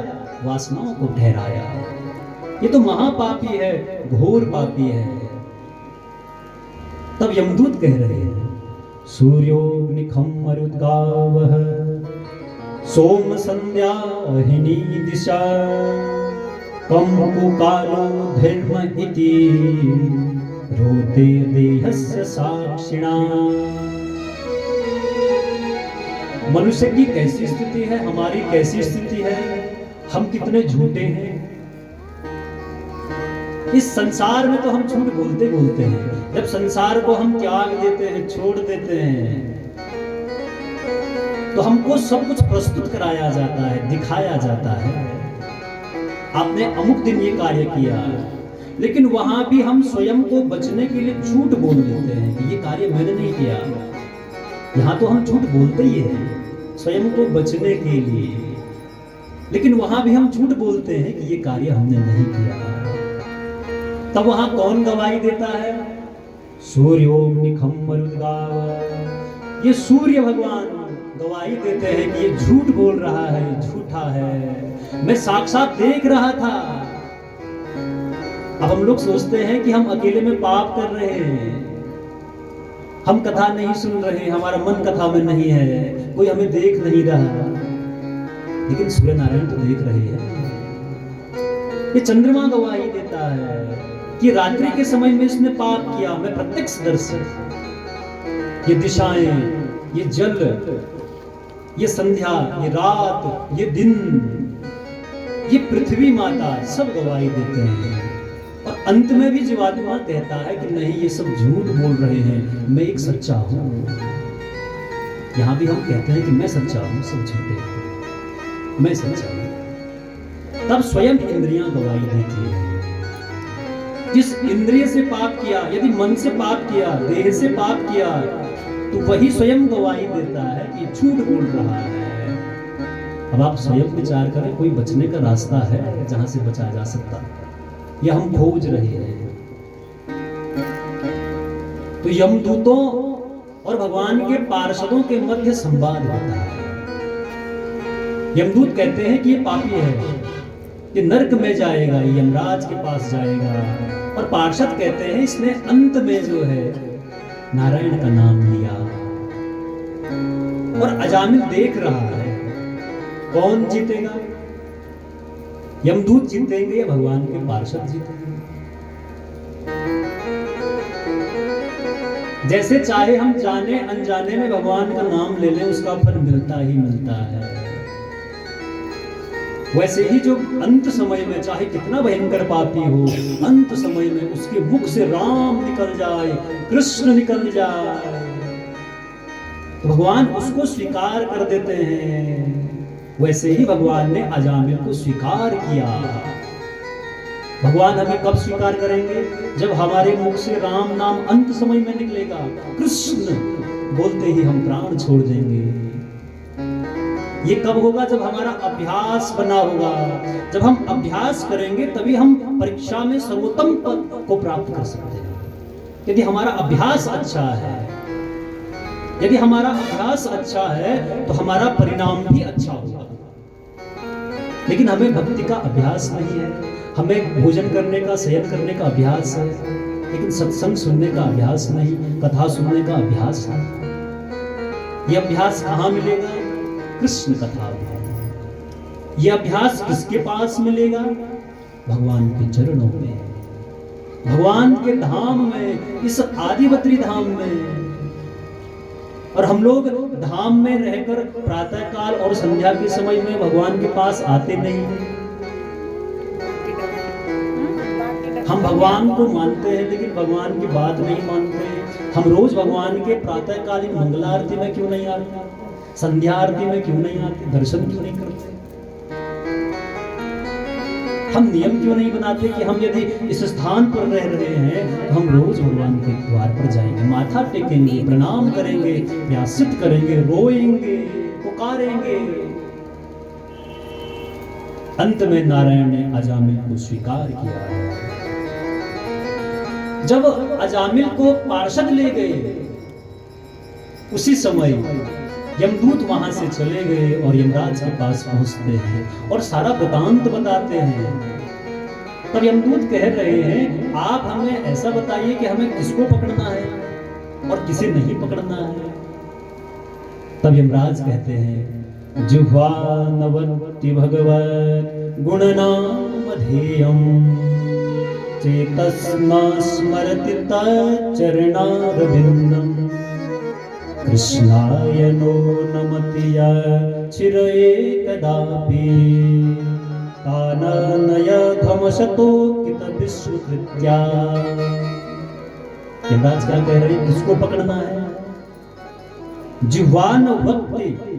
वासनाओं को ठहराया। ये तो महापापी है, घोर पापी है। तब यमदूत कह रहे हैं, सूर्योग्निखं मरुद्गावः सोम संध्याहिनी दिशा कंकुकालो धर्म इति रोते देहस्य साक्षिणा। मनुष्य की कैसी स्थिति है, हमारी कैसी स्थिति है, हम कितने झूठे हैं। इस संसार में तो हम झूठ बोलते बोलते हैं। जब संसार को हम त्याग देते हैं, छोड़ देते हैं, तो हमको सब कुछ प्रस्तुत कराया जाता है, दिखाया जाता है। आपने अमुक दिन ये कार्य किया, लेकिन वहां भी हम स्वयं को बचने के लिए झूठ बोल देते हैं कि ये कार्य मैंने नहीं किया। यहाँ तो हम झूठ बोलते ही हैं स्वयं को बचने के लिए, लेकिन वहां भी हम झूठ बोलते हैं कि ये कार्य हमने नहीं किया। तब वहां कौन गवाही देता है? सूर्योनिखम मरुद्गाव, ये सूर्य भगवान गवाही देते हैं कि ये झूठ बोल रहा है, झूठा है, मैं साक्षात देख रहा था। अब हम लोग सोचते हैं कि हम अकेले में पाप कर रहे हैं, हम कथा नहीं सुन रहे, हमारा मन कथा में नहीं है, कोई हमें देख नहीं रहा, लेकिन सूर्य नारायण तो देख रहे हैं। ये चंद्रमा गवाही देता है कि रात्रि के समय में इसने पाप किया, मैं प्रत्यक्ष दर्शन, ये दिशाएं, ये जल, ये संध्या, ये रात, ये दिन, ये पृथ्वी माता सब गवाही देते हैं। और अंत में भी जीवात्मा कहता है कि नहीं, ये सब झूठ बोल रहे हैं, मैं एक सच्चा हूं। यहां भी हम कहते हैं कि मैं सच्चा हूं, सब झूठे हैं, मैं सच्चा हूं। तब स्वयं इंद्रियां गवाही देती है। जिस इंद्रिय से पाप किया, यदि मन से पाप किया, देह से पाप किया, तो वही स्वयं गवाही देता है कि झूठ बोल रहा है। अब आप स्वयं विचार करें, कोई बचने का रास्ता है जहां से बचा जा सकता, या हम खोज रहे हैं? तो यमदूतों और भगवान के पार्षदों के मध्य संवाद होता है। यमदूत कहते हैं कि ये पापी है, ये नरक में जाएगा, ये यमराज के पास जाएगा। और पार्षद कहते हैं इसने अंत में जो है नारायण का नाम लिया। और अजामिल देख रहा है कौन जीतेगा, यमदूत जीतेंगे या भगवान के पार्षद जीतेंगे। जैसे चाहे हम जाने अनजाने में भगवान का नाम ले लें, उसका फल मिलता ही मिलता है। वैसे ही जो अंत समय में चाहे कितना भयंकर पापी हो, अंत समय में उसके मुख से राम निकल जाए, कृष्ण निकल जाए, तो भगवान उसको स्वीकार कर देते हैं। वैसे ही भगवान ने अजामिल को स्वीकार किया। भगवान हमें कब स्वीकार करेंगे? जब हमारे मुख से राम नाम अंत समय में निकलेगा, कृष्ण बोलते ही हम प्राण छोड़ देंगे। ये कब होगा? जब हमारा अभ्यास बना होगा। जब हम अभ्यास करेंगे तभी हम परीक्षा में सर्वोत्तम पद को प्राप्त कर सकते हैं। यदि हमारा अभ्यास अच्छा है, यदि हमारा अभ्यास अच्छा है तो हमारा परिणाम भी अच्छा होगा। लेकिन हमें भक्ति का अभ्यास नहीं है, हमें भोजन करने का, शयन करने का अभ्यास है, लेकिन सत्संग सुनने का अभ्यास नहीं, कथा सुनने का अभ्यास नहीं। ये अभ्यास कहाँ मिलेगा? कृष्ण कथा में। यह अभ्यास किसके पास मिलेगा? भगवान के चरणों में, भगवान के धाम में, इस आदिवत्री धाम में। और हम लोग धाम में रहकर प्रातः काल और संध्या के समय में भगवान के पास आते नहीं। हम भगवान को मानते हैं लेकिन भगवान की बात नहीं मानते। हम रोज भगवान के प्रातःकालीन मंगलारती में क्यों नहीं आते? संध्या आरती में क्यों नहीं आते? दर्शन क्यों नहीं करते? हम नियम क्यों नहीं बनाते कि हम यदि इस स्थान पर रह रहे हैं तो हम रोज भगवान के द्वार पर जाएंगे, माथा टेकेंगे, प्रणाम करेंगे, प्रायश्चित करेंगे, रोएंगे, पुकारेंगे। अंत में नारायण ने अजामिल को स्वीकार किया है। जब अजामिल को पार्षद ले गए, उसी समय यमदूत वहां से चले गए और यमराज के पास पहुंचते हैं और सारा वृतांत बताते हैं। तब यमदूत कह रहे हैं, आप हमें ऐसा बताइए कि हमें किसको पकड़ना है और किसे नहीं पकड़ना है। तब यमराज कहते हैं, जिह्वा नवति भगवन् गुणनामधेयम् चेतस्मा स्मरति तच्चरणारविन्दम् कृष्णाय नो नमति चिरये कदापि काननयघमशतो कित विश्वकृत्या। यमराज क्या कह रहे हैं? किसको पकड़ना है? जिह्वान भक्ति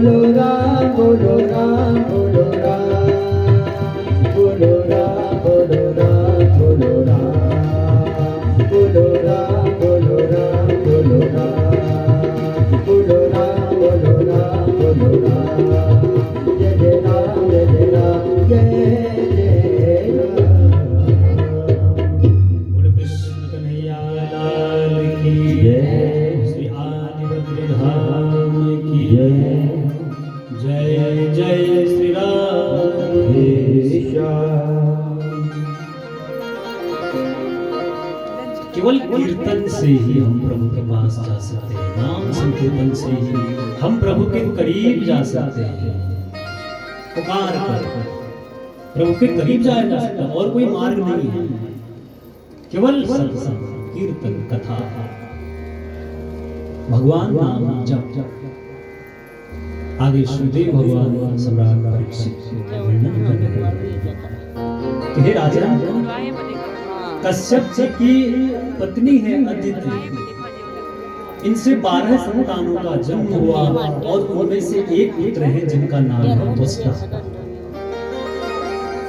बोलो राम बोलो राम बोलो राम बोलो राम बोलो राम बोलो राम बोलो राम बोलो राम बोलो राम बोलो राम बोलो राम बोलो राम जय जय राम जय जय राम जय जय राम। बोलो कृष्ण कन्हैया लाल की जय। श्री आदिवक्र धाम की जय। जय जय श्री राधेश्याम। केवल कीर्तन से ही हम प्रभु के पास जा सकते हैं, नाम संकीर्तन से ही हम प्रभु के करीब जा सकते हैं। पुकार कर प्रभु के करीब जाया जा सकता है, और कोई मार्ग नहीं है। केवल सत्संग कीर्तन कथा भगवान नाम जप। आगे सुखदेव भगवान सम्राट परीक्षित वर्णन कर रहे हैं कि हे राजा, कश्यप जी की पत्नी है अदिति, इनसे 12 संतानों का जन्म हुआ और उनमें से एक पुत्र है जिनका नाम है त्वष्टा।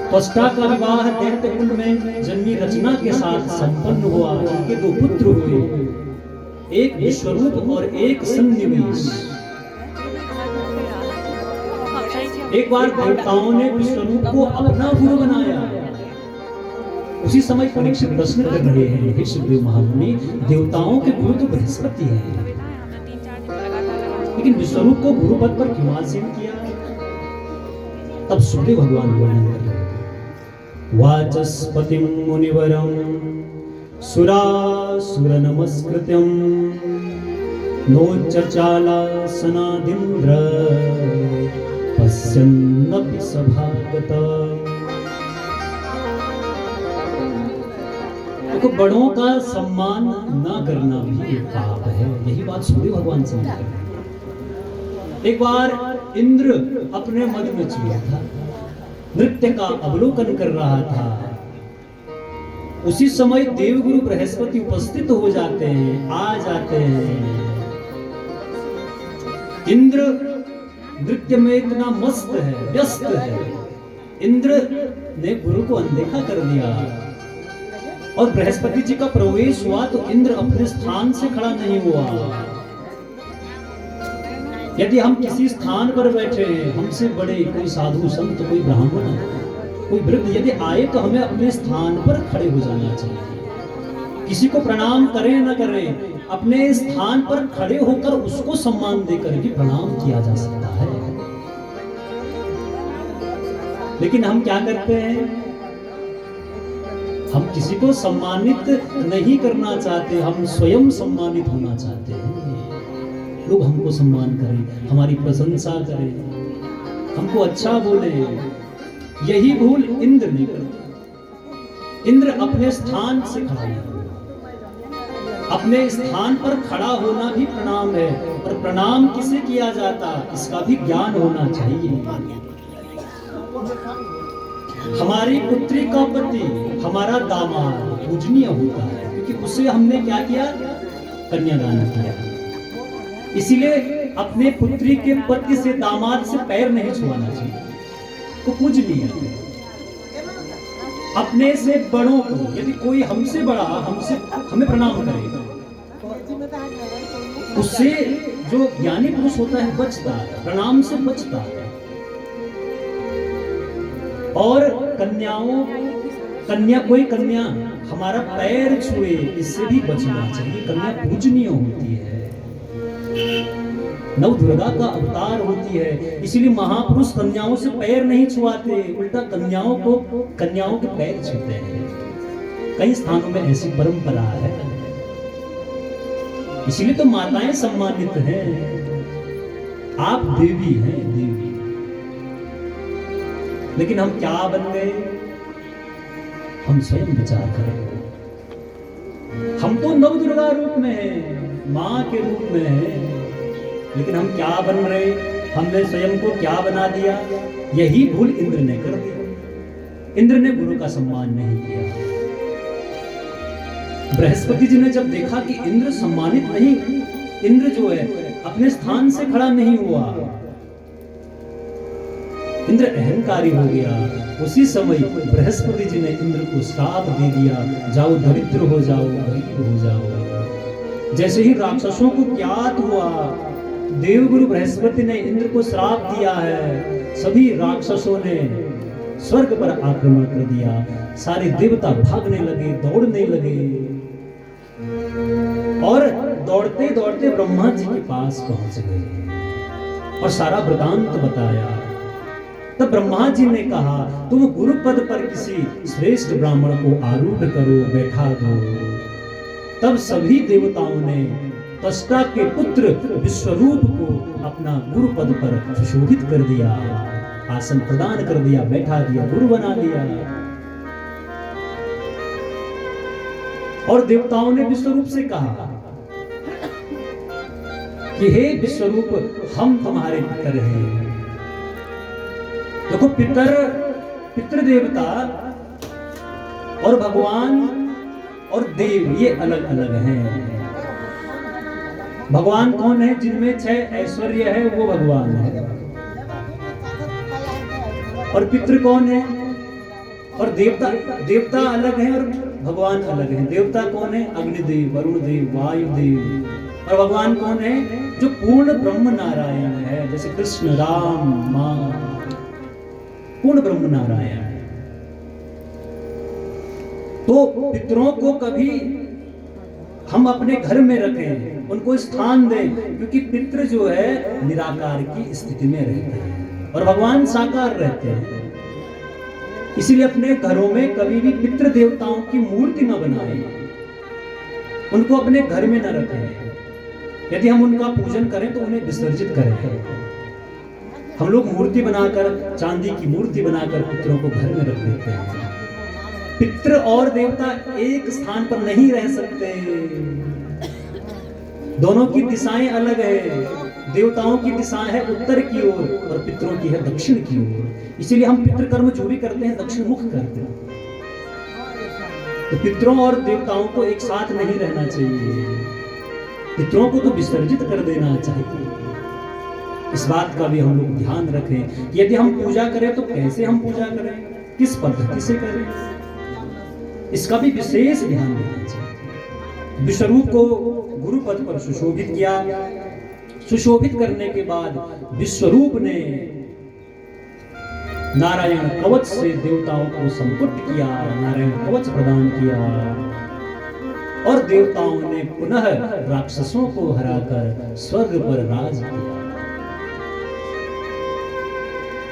त्वष्टा का विवाह दैत्यकुल में जन्मी रचना के साथ संपन्न हुआ। उनके 2 पुत्र हुए, एक विश्वरूप और एक संनिवेश। एक बार देवताओं ने विश्वरूप को अपना गुरु बनाया। उसी समय परीक्षित प्रश्न कर रहे हैं, हे सुखदेव महामुनि, देवताओं के गुरु तो बृहस्पति हैं, लेकिन विश्वरूप को गुरु पद पर क्यों आसीन किया? तब सुखदेव भगवान वर्णन कर रहे हैं, वाचस्पतिं मुनिवरं सुरासुर नमस्कृत्यं नोच्चचालासनादिन्द्र पश्यन्नपि सभागतम्। देखो, बड़ों का सम्मान ना करना भी एक पाप है। यही बात सूर्य भगवान से है। एक बार इंद्र अपने मद में चूरा था, नृत्य का अवलोकन कर रहा था। उसी समय देवगुरु बृहस्पति उपस्थित हो जाते हैं, आ जाते हैं। इंद्र नृत्य में इतना मस्त है, व्यस्त है। इंद्र ने गुरु को अनदेखा कर दिया और बृहस्पति जी का प्रवेश हुआ तो इंद्र अपने स्थान से खड़ा नहीं हुआ। यदि हम किसी स्थान पर बैठे, हमसे बड़े कोई साधु संत, कोई ब्राह्मण, कोई वृद्ध यदि आए तो हमें अपने स्थान पर खड़े हो जाना चाहिए। किसी को प्रणाम करें न करें, अपने स्थान पर खड़े होकर उसको सम्मान देकर भी प्रणाम किया जा सकता है। लेकिन हम क्या करते हैं? हम किसी को सम्मानित नहीं करना चाहते, हम स्वयं सम्मानित होना चाहते हैं। लोग हमको सम्मान करें, हमारी प्रशंसा करें, हमको अच्छा बोले। यही भूल इंद्र ने कर। इंद्र अपने स्थान से खड़ा है। अपने स्थान पर खड़ा होना भी प्रणाम है, और प्रणाम किसे किया जाता इसका भी ज्ञान होना चाहिए। हमारी पुत्री का पति, हमारा दामाद पूजनीय होता है, क्योंकि उसे हमने क्या किया? कन्यादान किया। इसीलिए अपने पुत्री के पति से, दामाद से पैर नहीं छुआना चाहिए, वो पूजनीय। अपने से बड़ों को, यदि कोई हमसे बड़ा हमें प्रणाम करेगा, उससे जो ज्ञानी पुरुष होता है बचता है, प्रणाम से बचता है। और कोई कन्या हमारा पैर छुए, इससे भी बचना चाहिए। कन्या पूजनीय होती है, नव दुर्गा का अवतार होती है। इसीलिए महापुरुष कन्याओं से पैर नहीं छुआते, उल्टा कन्याओं के पैर छूते हैं। कई स्थानों में ऐसी परंपरा है। इसीलिए तो माताएं सम्मानित हैं। आप देवी हैं, देवी। लेकिन हम क्या बन गए? हम स्वयं विचार करें। हम तो नव दुर्गा रूप में हैं, मां के रूप में हैं, लेकिन हम क्या बन रहे? हमने स्वयं को क्या बना दिया? यही भूल इंद्र ने कर दी। इंद्र ने गुरु का सम्मान नहीं किया। बृहस्पति जी ने जब देखा कि इंद्र सम्मानित नहीं, इंद्र जो है अपने स्थान से खड़ा नहीं हुआ, इंद्र अहंकारी हो गया। उसी समय बृहस्पति जी ने इंद्र को श्राप दे दिया, जाओ दरिद्र हो जाओ, गरीब हो जाओ। जैसे ही राक्षसों को ज्ञात हुआ देवगुरु बृहस्पति ने इंद्र को श्राप दिया है, सभी राक्षसों ने स्वर्ग पर आक्रमण कर दिया। सारे देवता भागने लगे, दौड़ने लगे और दौड़ते दौड़ते ब्रह्मा जी के पास पहुंच गए और सारा वृतांत बताया। तब ब्रह्मा जी ने कहा, तुम गुरु पद पर किसी श्रेष्ठ ब्राह्मण को आरूढ़ करो, बैठा दो। तब सभी देवताओं ने त्वष्टा के पुत्र विश्वरूप को अपना गुरु पद पर सुशोभित कर दिया, आसन प्रदान कर दिया, बैठा दिया, गुरु बना दिया। और देवताओं ने विश्वरूप से कहा कि हे विश्वरूप, हम तुम्हारे पितर हैं। देखो, पितर देवता और भगवान और देव ये अलग अलग हैं। भगवान कौन है? जिनमें 6 ऐश्वर्य है वो भगवान है। और पितृ कौन है? और देवता अलग है और भगवान अलग है। देवता कौन है? अग्निदेव, वरुण देव, वायुदेव। और भगवान कौन है? जो पूर्ण ब्रह्म नारायण है, जैसे कृष्ण, राम, मां, पूर्ण ब्रह्म नारायण। तो पितरों को कभी हम अपने घर में रखें, उनको स्थान दें, क्योंकि पितृ जो है निराकार की स्थिति में रहते हैं और भगवान साकार रहते हैं। इसीलिए अपने घरों में कभी भी पितृ देवताओं की मूर्ति न बनाएं, उनको अपने घर में न रखें। यदि हम उनका पूजन करें तो उन्हें विसर्जित करें। हम लोग मूर्ति बनाकर, चांदी की मूर्ति बनाकर पितरों को घर में रख देते हैं। पितृ और देवता एक स्थान पर नहीं रह सकते, दोनों की दिशाएं अलग है। देवताओं की दिशा है उत्तर की ओर और पितरों की है दक्षिण की ओर। इसीलिए हम पितृकर्म जो भी करते हैं दक्षिण मुख करते हैं। तो पितरों और देवताओं को एक साथ नहीं रहना चाहिए, पितरों को तो विसर्जित कर देना चाहिए। इस बात का भी हम लोग ध्यान रखें। यदि हम पूजा करें तो कैसे हम पूजा करें, किस पद्धति से करें, इसका भी विशेष ध्यान देना चाहिए। विश्वरूप को गुरु पद पर सुशोभित किया। सुशोभित करने के बाद विश्वरूप ने नारायण कवच से देवताओं को संपुट किया, नारायण कवच प्रदान किया और देवताओं ने पुनः राक्षसों को हराकर स्वर्ग पर राज किया।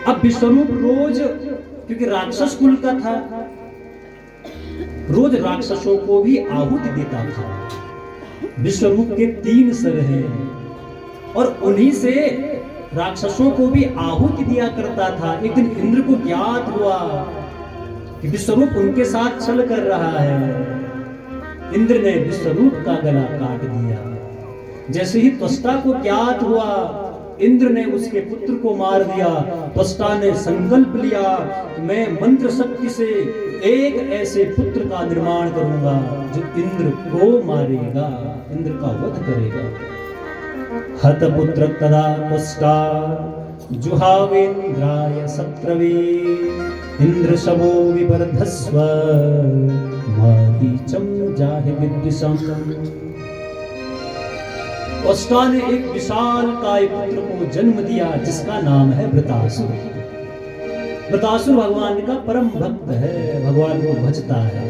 अब विश्वरूप रोज, क्योंकि राक्षस कुल का था, रोज राक्षसों को भी आहुति देता था। विश्वरूप के 3 सर हैं और उन्हीं से राक्षसों को भी आहुति दिया करता था। एक दिन इंद्र को ज्ञात हुआ कि विश्वरूप उनके साथ छल कर रहा है। इंद्र ने विश्वरूप का गला काट दिया। जैसे ही त्वष्टा को ज्ञात हुआ, इंद्र ने उसके पुत्र को मार दिया। त्वष्टा ने संकल्प लिया, मैं मंत्र शक्ति से एक ऐसे पुत्र का निर्माण करूंगा जो इंद्र को मारेगा, इंद्र का वध करेगा। हत पुत्र तदा त्वष्टा जुहावेन्द्राय शत्रवे इंद्र शवो विवर्धस्व मारीचम जाहि विद्विषम्। त्वष्टा ने एक विशाल काय पुत्र को जन्म दिया जिसका नाम है वृतासुर। वृतासुर भगवान का परम भक्त है, भगवान को भजता है।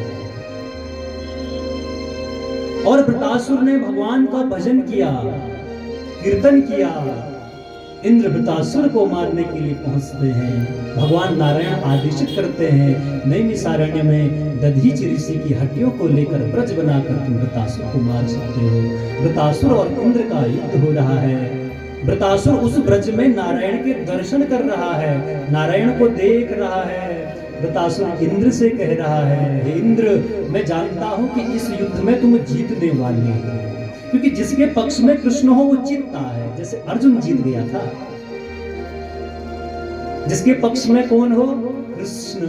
और वृतासुर ने भगवान का भजन किया, कीर्तन किया। इंद्र वृतासुर को मारने के लिए पहुंचते हैं। भगवान नारायण आदेशित करते हैं, नैमिषारण्य में दधीचि ऋषि की हड्डियों को लेकर ब्रज बनाकर तुम वृतासुर को मार सकते हो। वृतासुर और इंद्र का युद्ध हो रहा है। वृतासुर उस ब्रज में नारायण के दर्शन कर रहा है, नारायण को देख रहा है। वृतासुर इंद्र से कह रहा है, हे इंद्र, मैं जानता हूं कि इस युद्ध में तुम जीतने वाले हो, क्योंकि जिसके पक्ष में कृष्ण हो वो जीतता है। जैसे अर्जुन जीत गया था, जिसके पक्ष में कौन हो? कृष्ण।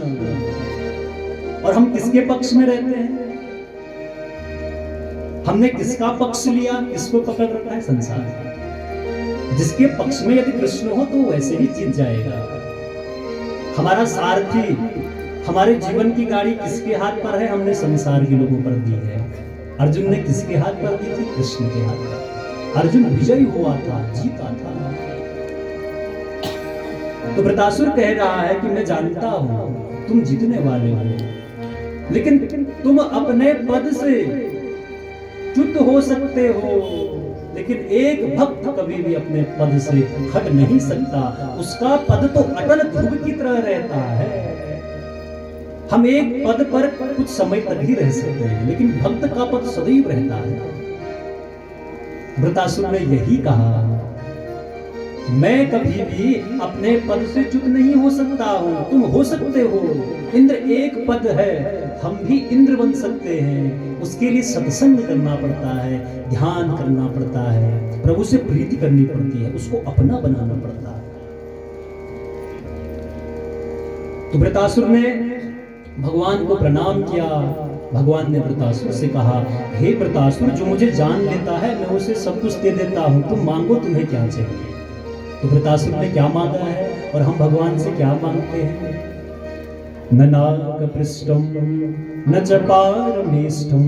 और हम किसके पक्ष में रहते हैं? हमने किसका पक्ष लिया, किसको पकड़ रखा है? संसार। जिसके पक्ष में यदि कृष्ण हो तो वैसे ही जीत जाएगा। हमारा सारथी, हमारे जीवन की गाड़ी किसके हाथ पर है? हमने संसार के लोगों पर दी है। अर्जुन ने किसके हाथ पर दी थी? कृष्ण के हाथ पर। अर्जुन विजयी हुआ था, जीता था। तो वृतासुर कह रहा है कि मैं जानता हूं तुम जीतने वाले हो, लेकिन तुम अपने पद से च्युत हो सकते हो, लेकिन एक भक्त कभी भी अपने पद से हट नहीं सकता। उसका पद तो अटल ध्रुव की तरह रहता है। हम एक पद पर कुछ समय तक ही रह सकते हैं, लेकिन भक्त का पद सदैव रहता है। वृतासुर ने यही कहा, मैं कभी भी अपने पद से च्युत नहीं हो सकता हूं, तुम हो सकते हो। इंद्र एक पद है, हम भी इंद्र बन सकते हैं। उसके लिए सत्संग करना पड़ता है, ध्यान करना पड़ता है, प्रभु से प्रीति करनी पड़ती है, उसको अपना बनाना पड़ता है। तो वृतासुर ने भगवान को प्रणाम किया। भगवान ने वृतासुर से कहा, हे वृतासुर, जो मुझे जान लेता है मैं उसे सब कुछ दे देता हूं, तुम मांगो तुम्हें क्या चाहिए। तो वृतासुर ने क्या मांगा है और हम भगवान से क्या मांगते हैं? न नागपृष्ठम न च पारमेष्ठम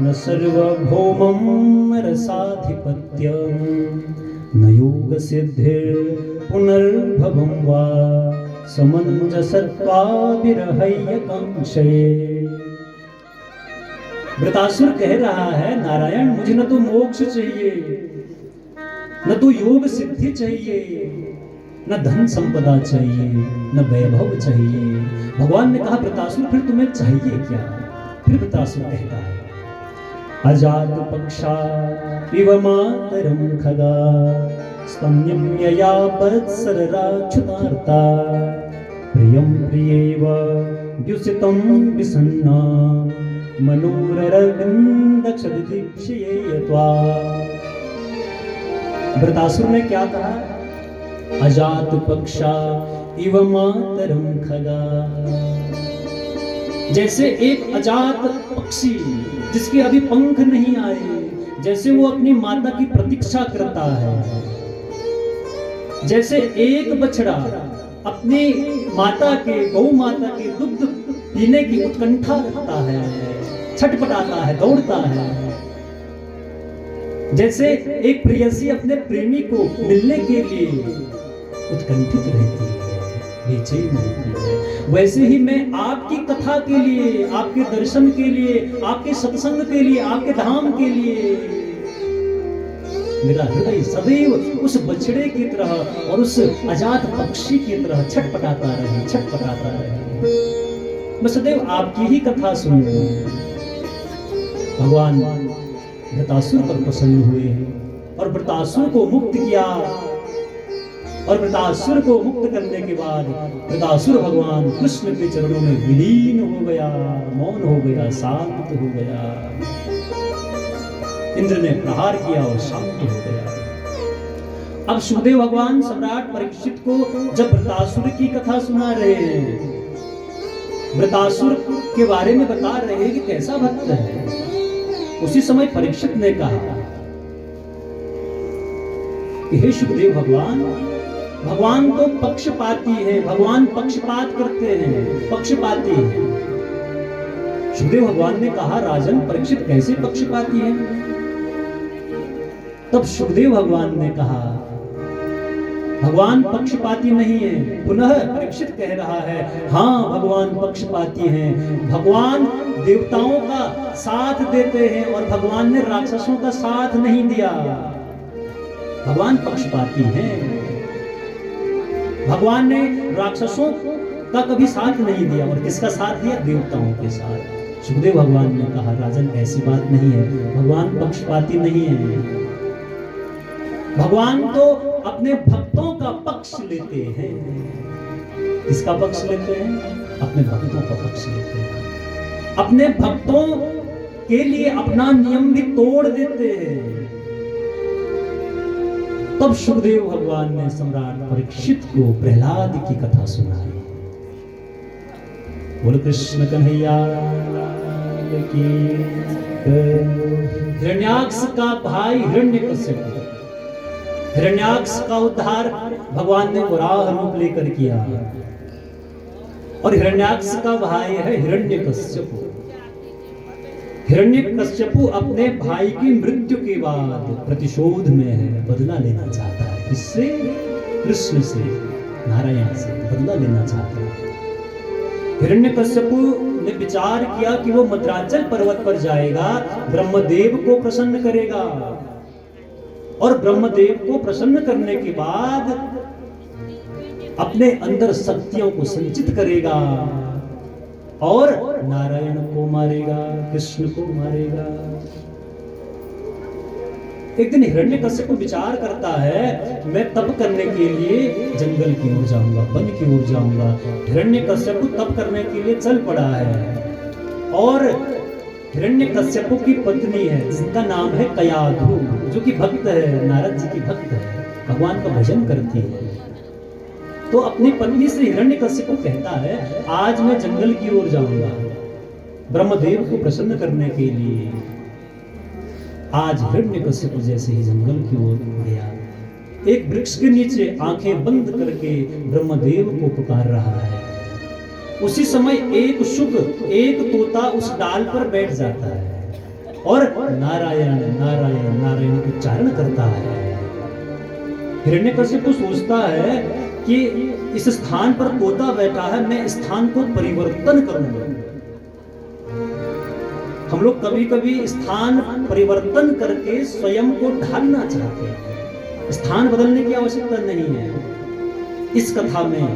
न सार्वभौमं रसाधिपत्यं न योग सिद्धिर पुनर्भवं वा समंजसत्वा विरहय कांक्षे। वृतासुर कह रहा है, नारायण, मुझे न तो मोक्ष चाहिए, न तो योग सिद्धि चाहिए, न धन संपदा चाहिए, न वैभव चाहिए। भगवान ने कहा, वृतासुर फिर तुम्हें चाहिए क्या? फिर वृतासुर कहता है, अजात पक्षा इव मातरं खगा स्तम्यम्यया वत्सरराच्युतार्ता प्रियं प्रियेव द्युषितं विसन्ना मनोररविन्दक्षदीक्षये त्वा। वृतासुर ने क्या कहा? अजात पक्षा इव मातरं खगा। जैसे एक अजात पक्षी जिसके अभी पंख नहीं आए, जैसे वो अपनी माता की प्रतीक्षा करता है, जैसे एक बछड़ा अपनी माता के, गौ माता के दुग्ध पीने की उत्कंठा रखता है, छटपटाता है, दौड़ता है, जैसे एक प्रेयसी अपने प्रेमी को मिलने के लिए उत्कंठित रहती है, बेचैन रहती है, वैसे ही मैं आपकी कथा के लिए, आपके दर्शन के लिए, आपके सत्संग के लिए, आपके धाम के लिए मेरा हृदय सदैव उस बछड़े की तरह और उस अजात पक्षी की तरह छटपटाता रहे, छटपटाता रहे। मैं सदैव आपकी ही कथा सुनूं। भगवान वृतासुर पर प्रसन्न हुए और वृतासुर को मुक्त किया। और वृतासुर को मुक्त करने के बाद वृतासुर भगवान कृष्ण के चरणों में विलीन हो गया, मौन हो गया, शांत हो गया। इंद्र ने प्रहार किया और शांत हो गया। अब सुखदेव भगवान सम्राट परीक्षित को जब वृतासुर की कथा सुना रहे हैं, वृतासुर के बारे में बता रहे हैं कि कैसा भक्त है, उसी समय परीक्षित ने कहा कि हे सुखदेव भगवान, भगवान तो पक्षपाती है, भगवान पक्षपात करते हैं, पक्षपाती हैं। सुखदेव भगवान ने कहा, राजन, परीक्षित कैसे पक्षपाती है? तब सुखदेव भगवान ने कहा, भगवान पक्षपाती नहीं है। पुनः परीक्षित कह रहा है, हाँ भगवान पक्षपाती हैं। भगवान देवताओं का साथ देते हैं और भगवान ने राक्षसों का साथ नहीं दिया। भगवान पक्षपाती हैं। भगवान ने राक्षसों का कभी साथ नहीं दिया और किसका साथ दिया? देवताओं के साथ। सुखदेव भगवान ने कहा, राजन, ऐसी बात नहीं है, भगवान पक्षपाती नहीं है। भगवान तो अपने भक्तों का पक्ष लेते हैं। किसका पक्ष लेते हैं? अपने भक्तों का पक्ष लेते हैं। अपने भक्तों के लिए अपना नियम भी तोड़ देते हैं। तब सुखदेव भगवान ने सम्राट परीक्षित को प्रहलाद की कथा सुनाई। बोल कृष्ण कन्हैया की। हिरण्याक्ष का भाई हिरण्यकश्यप, हिरण्याक्ष का उद्धार भगवान ने वराह रूप लेकर किया। और हिरण्याक्ष का भाई है हिरण्यकश्यप। हिरण्यकश्यप अपने भाई की मृत्यु के बाद प्रतिशोध में है, बदला लेना चाहता है। किससे? कृष्ण से, नारायण से बदला लेना चाहता है। हिरण्यकश्यप ने विचार किया कि वो मद्राचल पर्वत पर जाएगा, ब्रह्मदेव को प्रसन्न करेगा, और ब्रह्मदेव को प्रसन्न करने के बाद अपने अंदर शक्तियों को संचित करेगा और नारायण को मारेगा, कृष्ण को मारेगा। एक दिन हिरण्यकश्यप को विचार करता है, मैं तप करने के लिए जंगल की ओर जाऊंगा, वन की ओर जाऊंगा। हिरण्यकश्यप तप करने के लिए चल पड़ा है, और हिरण्यकश्यप की पत्नी है जिसका नाम है कयाधु, जो कि भक्त है, नारद जी की भक्त है, भगवान का भजन करती है। तो अपनी पत्नी से हिरण्यकश्यप कहता है, आज मैं जंगल की ओर जाऊंगा ब्रह्मदेव को प्रसन्न करने के लिए। आज हिरण्यकश्यप जैसे ही जंगल की ओर गया, एक वृक्ष के नीचे आंखें बंद करके ब्रह्मदेव को पुकार रहा है। उसी समय एक शुक, एक तोता उस डाल पर बैठ जाता है और नारायण नारायण नारायण उच्चारण करता है। हिरण्यकश्यप सोचता है कि इस स्थान पर तोता बैठा है, मैं स्थान को परिवर्तन करूंगा। हम लोग कभी कभी स्थान परिवर्तन करके स्वयं को ढालना चाहते हैं। स्थान बदलने की आवश्यकता नहीं है। इस कथा में,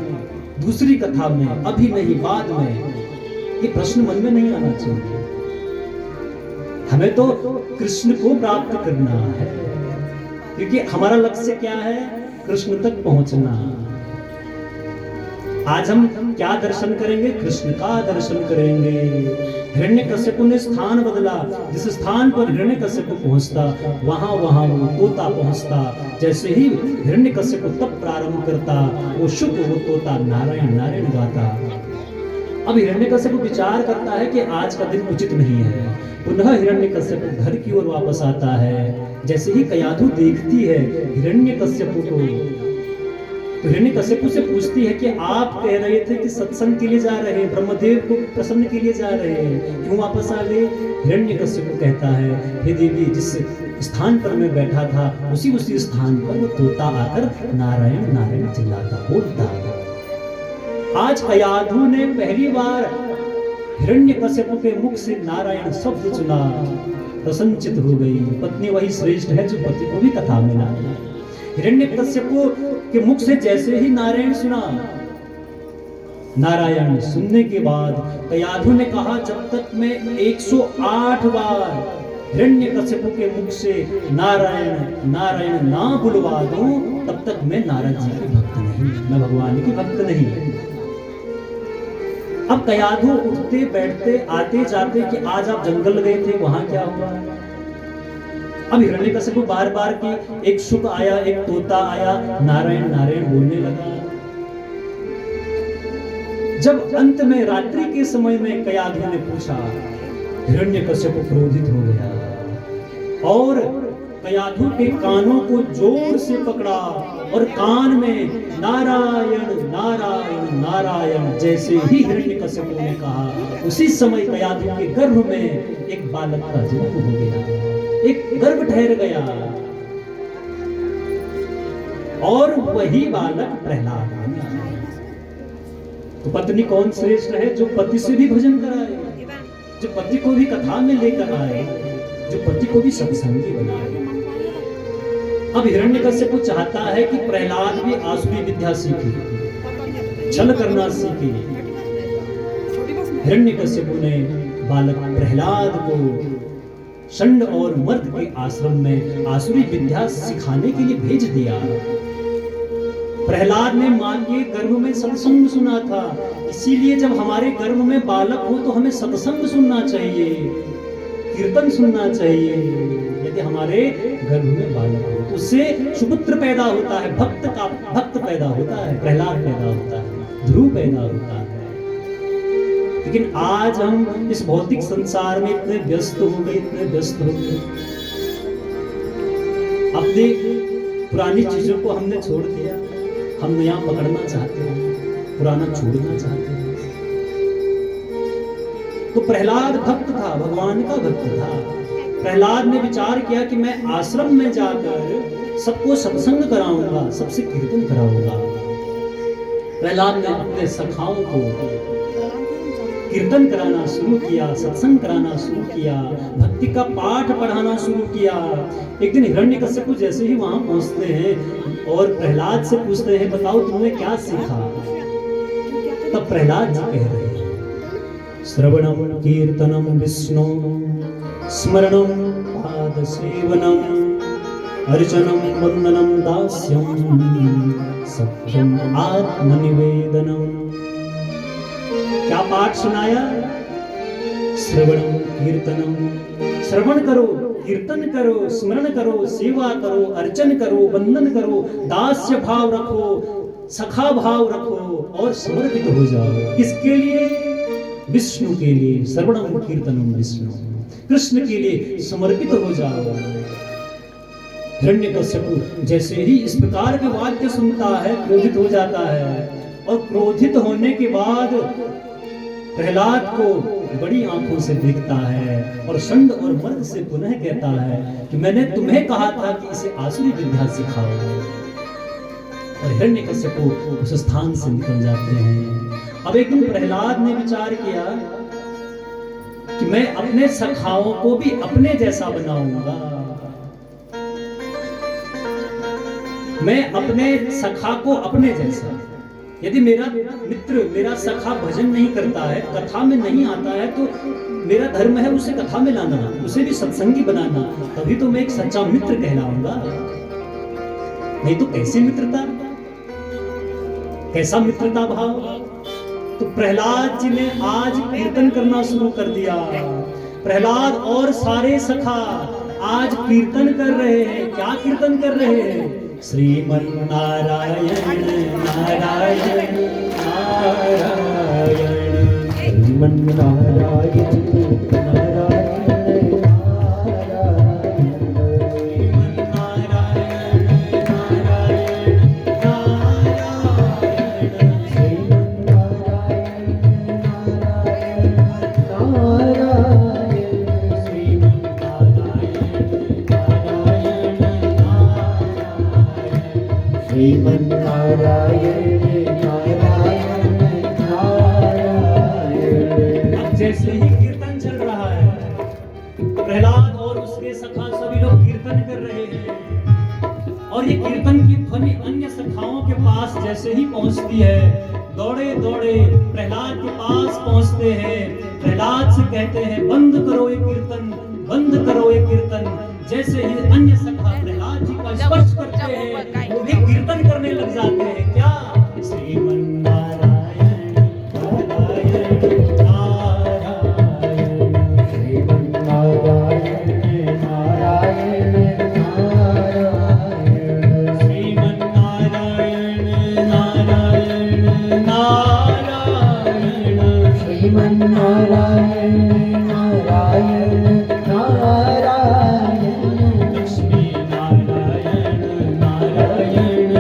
दूसरी कथा में, अभी नहीं बाद में, ये प्रश्न मन में नहीं आना चाहिए। हमें तो कृष्ण को प्राप्त करना है, क्योंकि हमारा लक्ष्य क्या है? कृष्ण तक पहुंचना। आज हम क्या दर्शन करेंगे? कृष्ण का दर्शन करेंगे। हिरण्यकश्यप ने स्थान बदला, जिस स्थान पर हिरण्यकश्यप पहुंचता वहां वो तोता पहुंचता। जैसे ही हिरण्यकश्यप तब प्रारंभ करता, वो शुक, वो तोता नारायण नारायण गाता। अब हिरण्यकश्यप विचार करता है कि आज का दिन उचित नहीं है। पुनः हिरण्यकश्यप घर की ओर वापस आता है। जैसे ही कयाधु देखती है हिरण्यकश्यप को, तो हिरण्यकश्यप से पूछती है कि आप कह रहे थे कि सत्संग के लिए जा रहे हैं, ब्रह्मदेव को प्रसन्न के लिए जा रहे हैं, क्यों वापस आ गए? हिरण्यकश्यप कहता है, हे देवी, जिस स्थान पर मैं बैठा था उसी स्थान पर वो तोता आकर नारायण नारायण चिल्लाता, बोलता। आज कयाधु ने पहली बार हिरण्यकश्यप के मुख से नारायण शब्द सुना, प्रसन्नचित हो गई। पत्नी वही श्रेष्ठ है जो पति को भी कथा में लाए। हिरण्यकश्यप के मुख से जैसे ही नारायण सुना, नारायण सुनने के बाद कयाधु ने कहा, जब तक मैं 108 बार हिरण्यकश्यप के मुख से नारायण नारायण ना बुलवा दूं, तब तक मैं नारद जी की भक्त नहीं, मैं भगवान की भक्त नहीं। अब कयाधु उठते बैठते आते जाते कि आज आप जंगल गए थे, वहां क्या हुआ? अब हिरण्यकश्यप बार बार की, एक शुक आया, एक तोता आया, नारायण नारायण बोलने लगा। जब अंत में रात्रि के समय में कयाधु ने पूछा, हिरण्यकश्यप क्रोधित हो गया और कयाधु के कानों को जोर से पकड़ा और कान में नारायण नारायण नारायण जैसे ही हिरण्यकश्यप ने कहा, उसी समय कयाधु के गर्भ में एक बालक का जन्म हो गया, एक गर्भ ठहर गया, और वही बालक प्रहलाद बना। तो पत्नी कौन श्रेष्ठ है? जो पति से भी भजन कराए, जो पति को भी कथा में लेकर आए, जो पति को भी सत्संगी बनाए। अब हिरण्यकश्यप चाहता है कि प्रहलाद भी आसुरी विद्या सीखे, छल करना सीखे। हिरण्यकश्यप ने बालक प्रहलाद को षंड और मर्द के आश्रम में आसुरी विद्या सिखाने के लिए भेज दिया। प्रहलाद ने मां के गर्भ में सत्संग सुना था, इसीलिए जब हमारे गर्भ में बालक हो तो हमें सत्संग सुनना चाहिए, कीर्तन सुनना चाहिए। यदि हमारे गर्भ में बालक हो तो उससे सुपुत्र पैदा होता है, भक्त पैदा होता है, प्रहलाद पैदा होता है, ध्रुव पैदा होता है। लेकिन आज हम इस भौतिक संसार में इतने व्यस्त हो गए, अपनी पुरानी चीजों को हमने छोड़ दिया। हम नया पकड़ना चाहते हैं, पुराना छोड़ना चाहते हैं। तो प्रहलाद भक्त था, भगवान का भक्त था। प्रहलाद ने विचार किया कि मैं आश्रम में जाकर सबको सत्संग कराऊंगा, सबसे कीर्तन कराऊंगा। प्रहलाद ने अपने सखाओं को कीर्तन कराना शुरू किया, सत्संग कराना शुरू किया, भक्ति का पाठ पढ़ाना शुरू किया। एक दिन हिरण्यकश्यप जैसे ही वहां पहुंचते हैं और प्रहलाद से पूछते हैं, बताओ तुमने क्या सीखा? तब प्रहलाद जी कह रहे हैं, श्रवणम कीर्तनम विष्णु स्मरणम पाद सेवनम अर्चनम वंदनम दास्यम सत्यम आत्मनिवेदनम। क्या पाठ सुनाया? श्रवणम कीर्तनम, श्रवण करो, कीर्तन करो, स्मरण करो, सेवा करो, अर्चन करो, वंदन करो, दास्य भाव रखो, सखा भाव रखो और समर्पित हो जाओ। किसके लिए? विष्णु के लिए। श्रवणम कीर्तनम विष्णु, कृष्ण के लिए समर्पित हो जाओ। हिरण्यकश्यप जैसे ही इस प्रकार के वाक्य सुनता है क्रोधित हो जाता है, और क्रोधित होने के बाद प्रहलाद को बड़ी आंखों से देखता है और षंड और मर्द से पुनः कहता है कि मैंने तुम्हें कहा था कि इसे आसुरी विद्या सिखाओ। और हिरण्यकश्यप उस स्थान से निकल जाते हैं। अब एक दिन प्रहलाद ने विचार किया कि मैं अपने सखाओं को भी अपने जैसा बनाऊंगा। मैं अपने सखा को अपने जैसा, यदि मेरा मित्र, मेरा सखा भजन नहीं करता है, कथा में नहीं आता है, तो मेरा धर्म है उसे कथा में लाना, उसे भी सत्संगी बनाना, तभी तो मैं एक सच्चा मित्र कहलाऊंगा। नहीं तो कैसी मित्रता, कैसा मित्रता भाव। तो प्रहलाद जी ने आज कीर्तन करना शुरू कर दिया। प्रहलाद और सारे सखा आज कीर्तन कर रहे हैं। क्या कीर्तन कर रहे हैं? श्रीमन नारायण नारायण नारायण, श्रीमन नारायण नारायण श्रीमन नारायण नारायण नारायण। अब जैसे ही कीर्तन चल रहा है, प्रहलाद और उसके सखा सभी लोग कीर्तन कर रहे हैं, और ये कीर्तन की ध्वनि अन्य सखाओं के पास जैसे ही पहुंचती है, दौड़े दौड़े प्रहलाद के पास पहुंचते हैं। प्रहलाद से कहते हैं, बंद करो ये कीर्तन, बंद करो ये कीर्तन। जैसे ही अन्य सखा प्रहलाद जी का स्पर्श करते हैं, वो भी कीर्तन करने लग जाते हैं। क्या? श्रीमन नारायण नारायण नारायण, श्रीमन नारायण नारायण नारायण, श्रीमन नारायण नारायण नारायण, श्रीमन नारायण नारायण नारायण, लक्ष्मी नारायण नारायण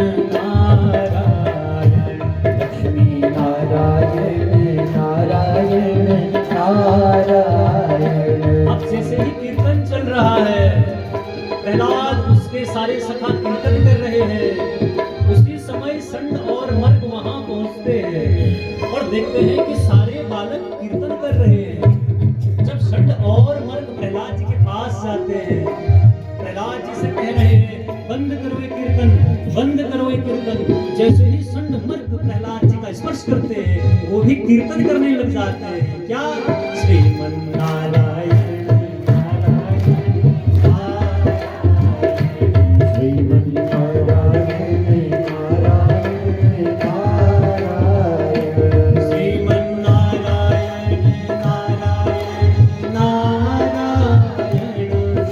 नारायण, लक्ष्मी नारायण नारायण नारायण। अब जैसे ही कीर्तन चल रहा है, प्रहलाद उसके सारे सखा कीर्तन कर रहे हैं, उसी समय षंड और मर्ग वहां पहुंचते हैं और देखते हैं कि सारे बालक कीर्तन कर रहे हैं। जब षंड और मर्ग प्रहलाद जी के पास जाते हैं, प्रहलाद जी से कह रहे हैं, बंद करो ये कीर्तन, बंद करो ये कीर्तन। जैसे ही षंड मर्ग प्रहलाद जी का स्पर्श करते हैं, वो भी कीर्तन करने लग जाते हैं। क्या? श्रीमन नारायण नारायण नारायण, श्रीमन नारायण नारायण नारायण, श्रीमन नारायण नारायण नारायण,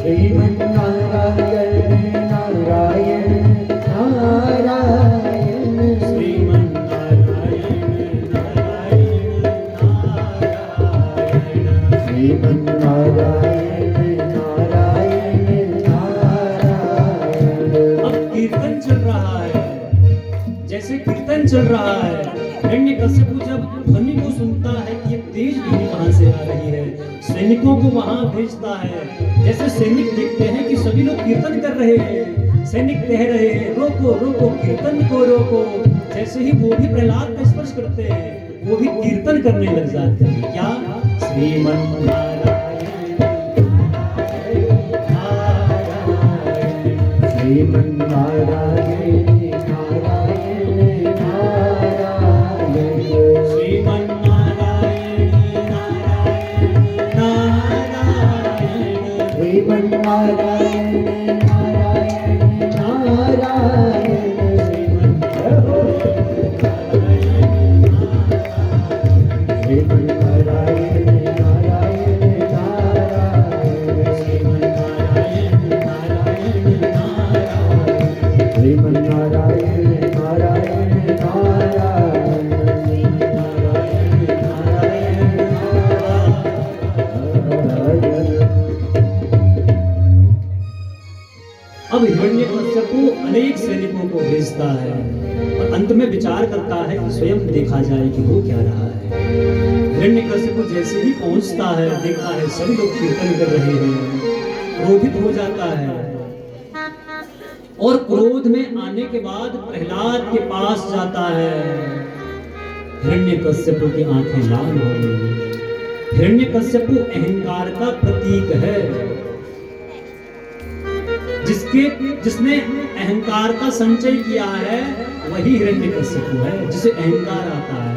श्रीमन नारायण नारायण नारायण, श्रीमन नारायण नारायण नारायण, श्रीमन नारायण नारायण नारायण। अब कीर्तन चल रहा है। जैसे कीर्तन चल रहा है, हिरण्यकश्यप जब ध्वनि को सुनता है कि ये तेज धूप कहां से आ रही है। सैनिकों को वहां भेजता है। जैसे सैनिक देखते हैं कि सभी लोग कीर्तन कर रहे हैं, सैनिक कह रहे हैं रोको रोको कीर्तन को रोको, जैसे ही वो भी प्रहलाद का स्पर्श करते हैं वो भी कीर्तन करने लग जाते हैं। क्या? श्रीमन्नारायण श्रीमन्नारायण नारायण नारायण श्रीमन्नारायण नारायण नारायण श्रीमन्नारायण नारायण नारायण श्रीमन्नारायण नारायण नारायण श्रीमन्नारायण नारायण अब हिरण्यकश्यप अनेक सैनिकों को भेजता है और अंत में विचार करता है कि स्वयं देखा जाए कि हो क्या रहा है। हिरण्यकश्यप जैसे ही पहुंचता है देखता है सभी लोग कीर्तन कर रहे हैं, क्रोधित हो जाता है और क्रोध में आने के बाद प्रहलाद के पास जाता है। हिरण्यकश्यप की आंखें लाल हो गई। हिरण्यकश्यप अहंकार का प्रतीक है। जिसने अहंकार का संचय किया है वही हिरण्यकश्यप है, जिसे अहंकार आता है।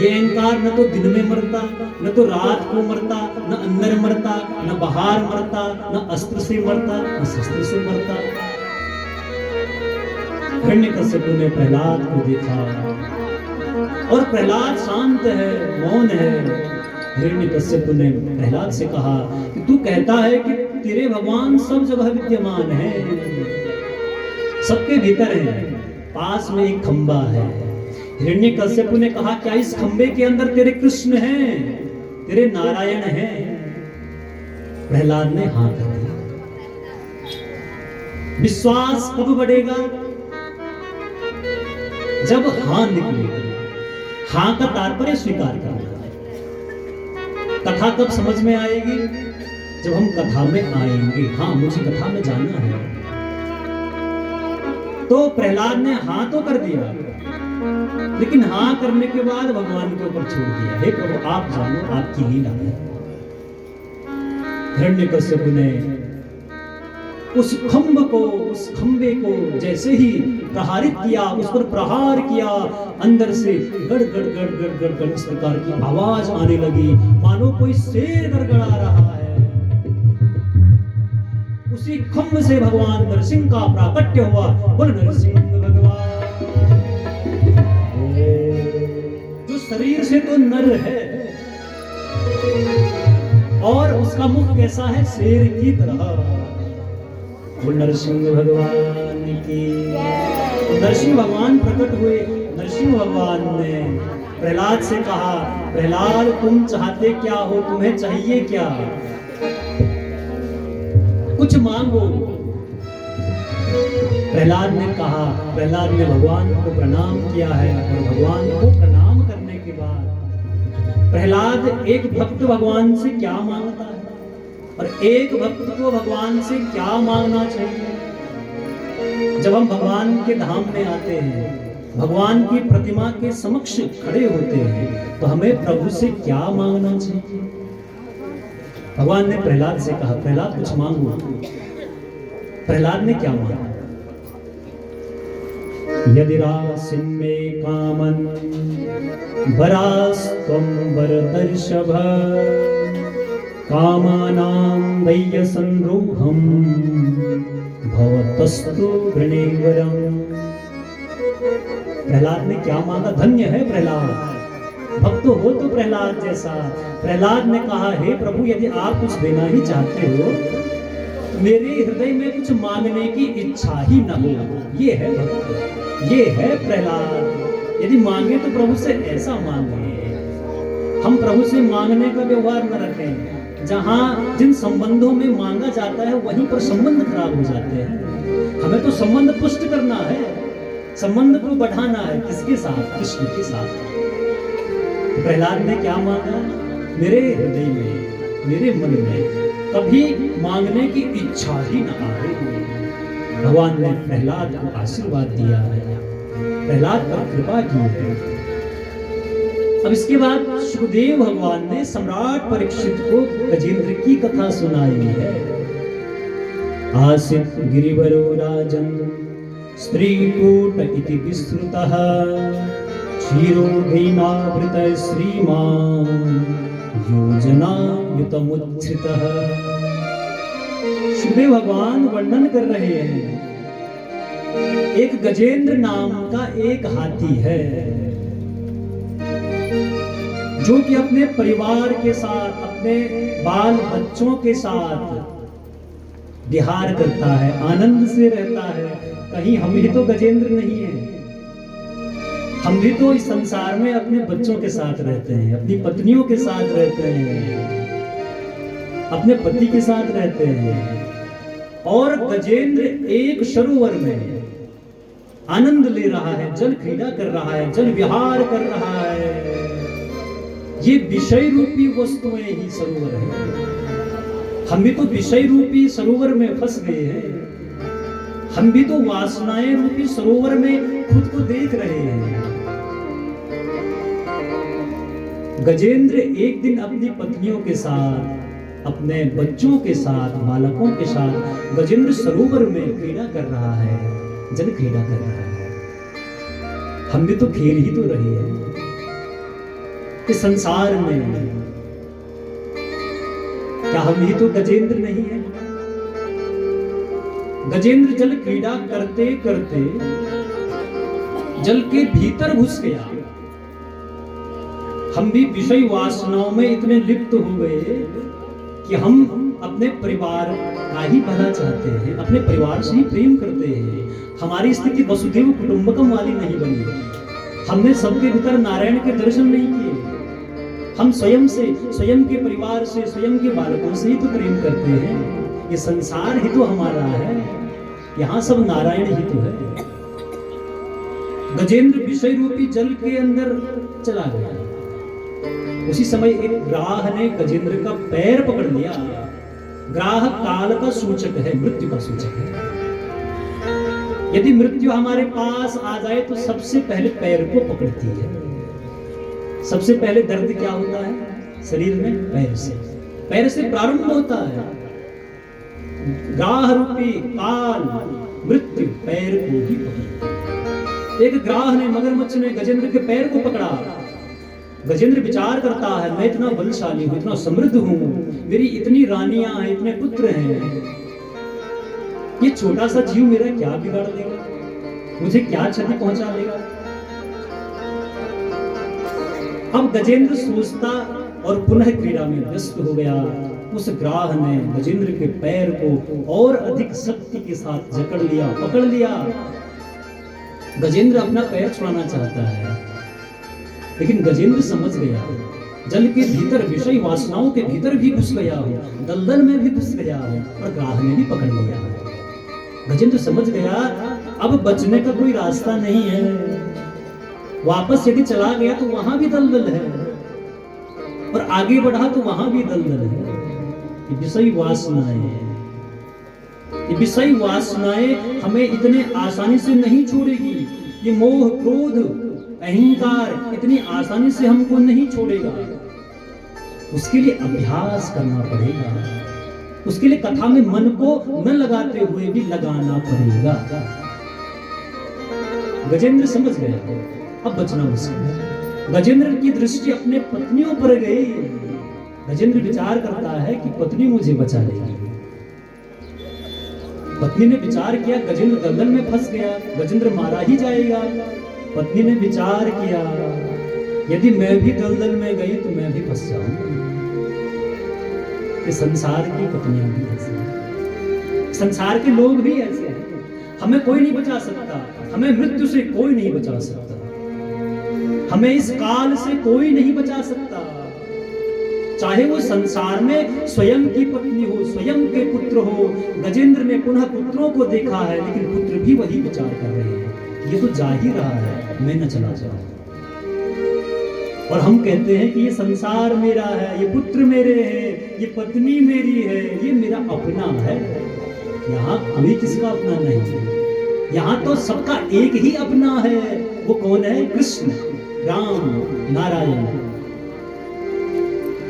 ये अहंकार न तो दिन में मरता, न तो रात को मरता, न अंदर मरता, न बाहर मरता, न अस्त्र से मरता, न शस्त्र से मरता। हिरण्यकश्यप ने प्रहलाद को देखा और प्रहलाद शांत है, मौन है। हिरण्यकश्यप ने प्रहलाद से कहा कि तू कहता है कि तेरे भगवान सब जगह विद्यमान है, सबके भीतर है, पास में एक खंबा है। हिरण्यकश्यप ने कहा क्या इस खंबे के अंदर तेरे कृष्ण हैं, तेरे नारायण हैं? प्रहलाद ने हाँ कर दिया। विश्वास कब बढ़ेगा? जब हाँ निकलेगा। हाँ का तात्पर्य स्वीकार करना। कथा कब समझ में आएगी? जब हम कथा में आएंगे। हाँ मुझे कथा में जाना है। तो प्रहलाद ने हाँ तो कर दिया, लेकिन हाँ करने के बाद भगवान के ऊपर छोड़ दिया। हे प्रभु आप जानो, आपकी लीला है। हिरण्यकश्यप ने उस खंबे को जैसे ही प्रहारित किया, उस पर प्रहार किया, अंदर से गड़ गड़ गड़ गड़ गड़ गड़ इस प्रकार की आवाज आने लगी, मानो कोई शेर गड़गड़ा रहा है। उसी खंभ से भगवान नरसिंह का प्राकट्य हुआ। बोल नरसिंह भगवान, जो शरीर से तो नर है और उसका मुख कैसा है? शेर की तरह। बोल नरसिंह भगवान की। नरसिंह भगवान प्रकट हुए। नरसिंह भगवान ने प्रहलाद से कहा, प्रहलाद तुम चाहते क्या हो, तुम्हें चाहिए क्या? कुछ मांगो। प्रहलाद ने कहा, प्रहलाद ने भगवान को प्रणाम किया है और भगवान को प्रणाम करने के बाद प्रहलाद एक भक्त भगवान से क्या मांगता है और एक भक्त को भगवान से क्या मांगना चाहिए? जब हम भगवान के धाम में आते हैं, भगवान की प्रतिमा के समक्ष खड़े होते हैं, तो हमें प्रभु से क्या मांगना चाहिए? भगवान ने प्रहलाद से कहा, प्रहलाद कुछ मांगो। प्रहलाद ने क्या मांगा? यदि रासिन में कामन वरास्त्वं वरदर्शभ कामानां दैय संरोहम भवतस्तु वृणेवरम। प्रहलाद ने क्या मांगा? धन्य है प्रहलाद, भक्त हो तो प्रहलाद जैसा। प्रहलाद ने कहा, हे प्रभु यदि आप कुछ देना ही चाहते हो, मेरे हृदय में कुछ मांगने की इच्छा ही न हो। ये है भक्त, ये है प्रहलाद। यदि मांगे तो प्रभु से ऐसा मांगे। हम प्रभु से मांगने का व्यवहार न रखें। जहां जिन संबंधों में मांगा जाता है वहीं पर संबंध खराब हो जाते हैं। हमें तो संबंध पुष्ट करना है, संबंध को बढ़ाना है। किसके साथ? कृष्ण के साथ। प्रहलाद ने क्या मांगा? मेरे हृदय में, मेरे मन में कभी मांगने की इच्छा ही न आए। भगवान ने प्रहलाद को आशीर्वाद दिया है, प्रहलाद पर कृपा की है। अब इसके बाद सुखदेव भगवान ने सम्राट परीक्षित को गजेंद्र की कथा सुनाई है। आसित गिरिवरो राजन स्त्रीकूट इति विस्तृतः क्षीरोधेनावृतः श्रीमान् योजनायुतमुत्थितः। सुखदेव भगवान वर्णन कर रहे हैं, एक गजेंद्र नाम का एक हाथी है जो कि अपने परिवार के साथ, अपने बाल बच्चों के साथ विहार करता है, आनंद से रहता है। कहीं हम भी तो गजेंद्र नहीं है, हम भी तो इस संसार में अपने बच्चों के साथ रहते हैं, अपनी पत्नियों के साथ रहते हैं, अपने पति के साथ रहते हैं। और गजेंद्र एक सरोवर में आनंद ले रहा है, जल क्रीड़ा कर रहा है, जल विहार कर रहा है। ये विषय रूपी वस्तुएं ही सरोवर है। हम भी तो विषय रूपी सरोवर में फंस गए हैं, हम भी तो वासनाएं रूपी सरोवर में खुद को देख रहे हैं। गजेंद्र एक दिन अपनी पत्नियों के साथ, अपने बच्चों के साथ, बालकों के साथ गजेंद्र सरोवर में क्रीड़ा कर रहा है, जल क्रीड़ा कर रहा है। हम भी तो खेल ही तो रहे हैं इस संसार में। क्या हम ही तो गजेंद्र नहीं है? गजेंद्र जल क्रीड़ा करते करते जल के भीतर घुस गया। हम भी विषय वासनाओं में इतने लिप्त हो गए कि हम अपने परिवार का ही भला चाहते हैं, अपने परिवार से ही प्रेम करते हैं। हमारी स्थिति वसुदेव कुटुंबकम वाली नहीं बनी। हमने सबके भीतर नारायण के दर्शन नहीं किए। हम स्वयं से, स्वयं के परिवार से, स्वयं के बालकों से ही तो प्रेम करते हैं। ये संसार ही तो हमारा है, यहाँ सब नारायण ही तो है। गजेंद्र विषय रूपी जल के अंदर चला गया। उसी समय एक ग्राह ने गजेंद्र का पैर पकड़ लिया। ग्राह काल का सूचक है, मृत्यु का सूचक है। यदि मृत्यु हमारे पास आ जाए तो सबसे पहले पैर को पकड़ती है। सबसे पहले दर्द क्या होता है शरीर में? पैर से प्रारंभ होता है। ग्राह रूपी काल मृत्यु पैर को ही पकड़ती। एक ग्राह ने, मगरमच्छ ने गजेंद्र के पैर को पकड़ा। गजेंद्र विचार करता है, मैं इतना बलशाली हूं, इतना समृद्ध हूं, मेरी इतनी रानियां हैं, इतने पुत्र हैं, ये छोटा सा जीव मेरा क्या बिगाड़ देगा, मुझे क्या क्षति पहुंचा देगा। अब गजेंद्र सोचता और पुनः क्रीड़ा में व्यस्त हो गया। उस ग्राह ने गजेंद्र के पैर को और अधिक शक्ति के साथ जकड़ लिया, पकड़ लिया। गजेंद्र अपना पैर छुड़ाना चाहता है, लेकिन गजेंद्र समझ गया, जल के भीतर, विषय वासनाओं के भीतर भी घुस गया हो, दलदल में भी घुस गया हो और ग्राह ने भी पकड़ लिया। गजेंद्र समझ गया अब बचने का कोई रास्ता नहीं है। वापस यदि चला गया तो वहां भी दलदल है और आगे बढ़ा तो वहां भी दलदल है। ये विषय वासनाएं, ये विषय वासनाएं हमें इतने आसानी से नहीं छोड़ेगी। ये मोह, क्रोध, अहंकार इतनी आसानी से हमको नहीं छोड़ेगा। उसके लिए अभ्यास करना पड़ेगा। उसके लिए कथा में मन को न लगाते हुए भी लगाना पड़ेगा। गजेंद्र समझ गया अब बचना मुश्किल है। गजेंद्र की दृष्टि अपने पत्नियों पर गई। गजेंद्र विचार करता है कि पत्नी मुझे बचा लेगी। पत्नी ने विचार किया, गजेंद्र दलदल में फंस गया, गजेंद्र मारा ही जाएगा। पत्नी ने विचार किया, यदि मैं भी दलदल में गई तो मैं भी फंस जाऊंगी। संसार की पत्नियां भी ऐसी हैं, संसार के लोग भी ऐसे हैं। हमें कोई नहीं बचा सकता, हमें मृत्यु से कोई नहीं बचा सकता, हमें इस काल से कोई नहीं बचा सकता। चाहे वो संसार में स्वयं की पत्नी हो, स्वयं के पुत्र हो। गजेंद्र ने पुनः पुत्रों को देखा है, लेकिन पुत्र भी वही विचार कर रहे हैं, ये तो जा ही रहा है, मैं न चला जाऊं। और हम कहते हैं कि ये संसार मेरा है, ये पुत्र मेरे हैं, ये पत्नी मेरी है, ये मेरा अपना है। यहाँ कोई किसका अपना नहीं है, यहाँ तो सबका एक ही अपना है। वो कौन है? कृष्ण, राम, नारायण।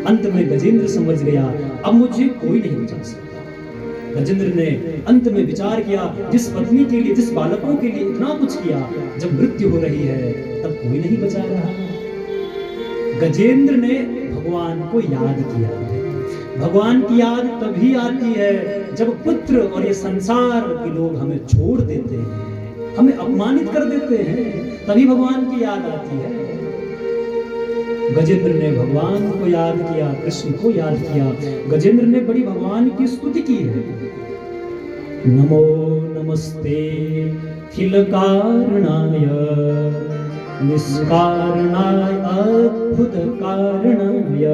अंत में गजेंद्र समझ गया अब मुझे कोई नहीं बचा सकता। गजेंद्र ने अंत में विचार किया, जिस पत्नी के लिए, जिस बालकों के लिए इतना कुछ किया, जब मृत्यु हो रही है तब कोई नहीं बचा रहा। गजेंद्र ने भगवान को याद किया। भगवान की याद तभी आती है जब पुत्र और ये संसार के लोग हमें छोड़ देते हैं, हमें अपमानित कर देते हैं, तभी भगवान की याद आती है। गजेंद्र ने भगवान को याद किया, कृष्ण को याद किया। गजेंद्र ने बड़ी भगवान की स्तुति की है। नमो नमस्ते खिल कारणाय निष्कारणाय अद्भुत कारणाय